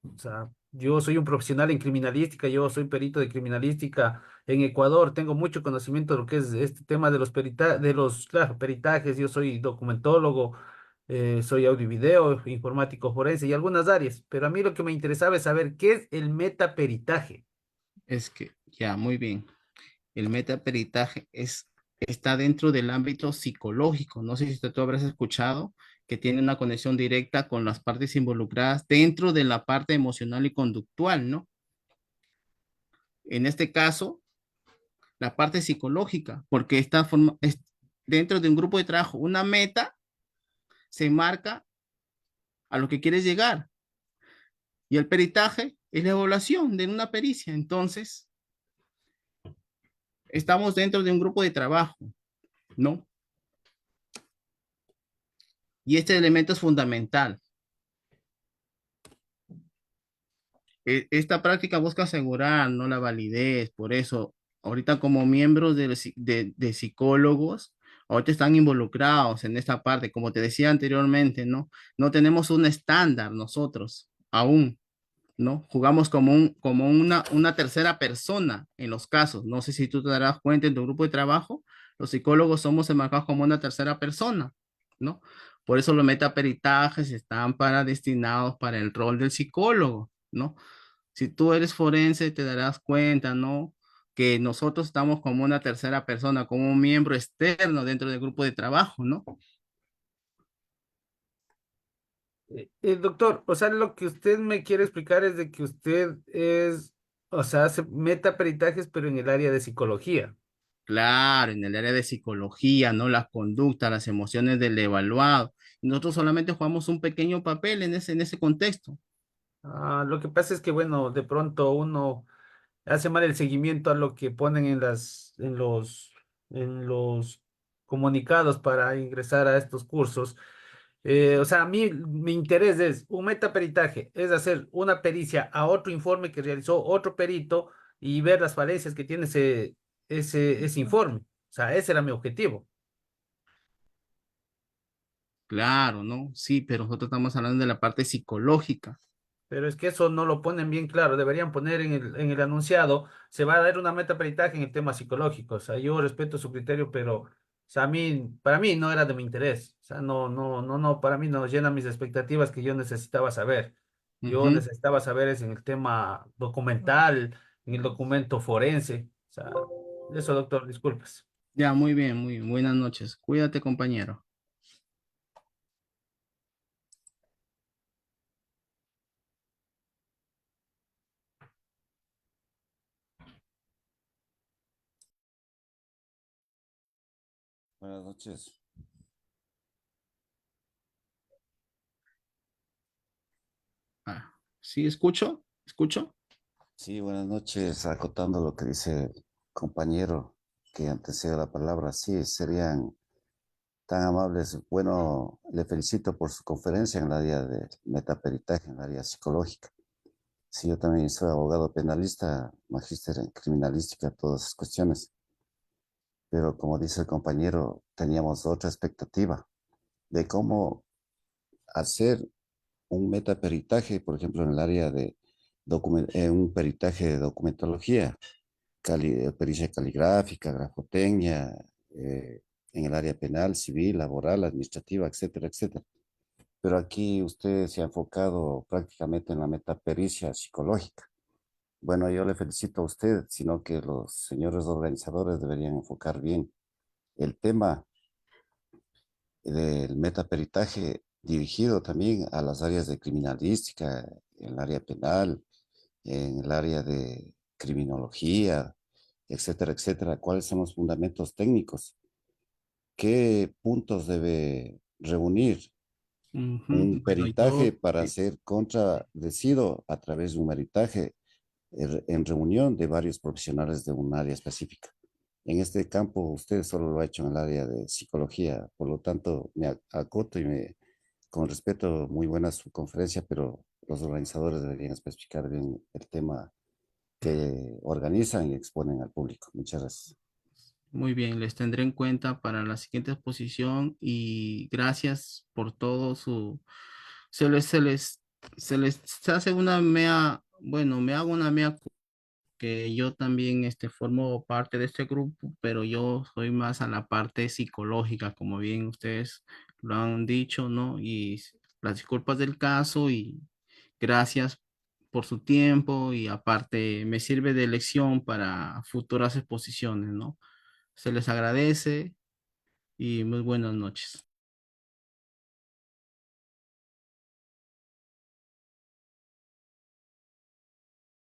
Speaker 3: O sea, yo soy un profesional en criminalística, yo soy perito de criminalística en Ecuador, tengo mucho conocimiento de lo que es este tema de claro, peritajes, yo soy documentólogo, soy audio y video, informático forense y algunas áreas, pero a mí lo que me interesaba es saber qué es el metaperitaje.
Speaker 1: Es que, ya, muy bien. El metaperitaje está dentro del ámbito psicológico. No sé si tú habrás escuchado que tiene una conexión directa con las partes involucradas dentro de la parte emocional y conductual, ¿no? En este caso, la parte psicológica, porque dentro de un grupo de trabajo, una meta se marca a lo que quieres llegar y el peritaje es la evaluación de una pericia. Entonces, estamos dentro de un grupo de trabajo, ¿no? Y este elemento es fundamental. Esta práctica busca asegurar, ¿no? La validez, por eso, ahorita como miembros de psicólogos, ahorita están involucrados en esta parte, como te decía anteriormente, ¿no? No tenemos un estándar nosotros aún, ¿no? Jugamos como una tercera persona en los casos. No sé si tú te darás cuenta en tu grupo de trabajo, los psicólogos somos enmarcados como una tercera persona, ¿no? Por eso los metaperitajes están destinados para el rol del psicólogo, ¿no? Si tú eres forense, te darás cuenta, ¿no? Que nosotros estamos como una tercera persona, como un miembro externo dentro del grupo de trabajo, ¿no?
Speaker 3: Doctor, o sea, lo que usted me quiere explicar es de que usted es, o sea, hace metaperitajes, pero en el área de psicología.
Speaker 1: Claro, en el área de psicología, ¿no? Las conductas, las emociones del evaluado. Nosotros solamente jugamos un pequeño papel en ese contexto.
Speaker 3: Lo que pasa es que, bueno, de pronto uno hace mal el seguimiento a lo que ponen en los comunicados para ingresar a estos cursos. O sea, a mí mi interés es un metaperitaje, es hacer una pericia a otro informe que realizó otro perito y ver las falencias que tiene ese informe. O sea, ese era mi objetivo.
Speaker 1: Claro, ¿no? Sí, pero nosotros estamos hablando de la parte psicológica.
Speaker 3: Pero es que eso no lo ponen bien claro. Deberían poner en el anunciado, se va a dar una meta peritaje en el tema psicológico. O sea, yo respeto su criterio, pero o sea, para mí no era de mi interés. O sea, no, para mí no llena mis expectativas que yo necesitaba saber. Yo
Speaker 1: Ujú.
Speaker 3: necesitaba saber es en el tema documental, en el documento forense. O sea, eso, doctor, disculpas.
Speaker 1: Ya, muy bien, muy bien. Buenas noches. Cuídate, compañero.
Speaker 4: Buenas noches.
Speaker 1: Sí, escucho, escucho.
Speaker 4: Sí, buenas noches. Acotando lo que dice el compañero que antecede la palabra, sí, serían tan amables. Bueno, le felicito por su conferencia en el área de metaperitaje, en el área psicológica. Sí, yo también soy abogado penalista, magíster en criminalística, todas esas cuestiones. Pero como dice el compañero, teníamos otra expectativa de cómo hacer un metaperitaje, por ejemplo, en el área de un peritaje de documentología, pericia caligráfica, grafotecnia, en el área penal, civil, laboral, administrativa, etcétera, etcétera. Pero aquí usted se ha enfocado prácticamente en la metapericia psicológica. Bueno, yo le felicito a usted, sino que los señores organizadores deberían enfocar bien el tema del metaperitaje dirigido también a las áreas de criminalística, en el área penal, en el área de criminología, etcétera, etcétera. ¿Cuáles son los fundamentos técnicos? ¿Qué puntos debe reunir
Speaker 1: Ujú.
Speaker 4: un
Speaker 1: Bueno,
Speaker 4: peritaje para ser contradecido a través de un peritaje en reunión de varios profesionales de un área específica? En este campo usted solo lo ha hecho en el área de psicología, por lo tanto me acoto y con respeto, muy buena su conferencia, pero los organizadores deberían especificar bien el tema que organizan y exponen al público. Muchas gracias.
Speaker 1: Muy bien, les tendré en cuenta para la siguiente exposición y gracias por todo su... Se hace una mea, bueno, me hago una mea que yo también formo parte de este grupo, pero yo soy más a la parte psicológica, como bien ustedes lo han dicho, ¿no? Y las disculpas del caso y gracias por su tiempo y aparte me sirve de lección para futuras exposiciones, ¿no? Se les agradece y muy buenas noches.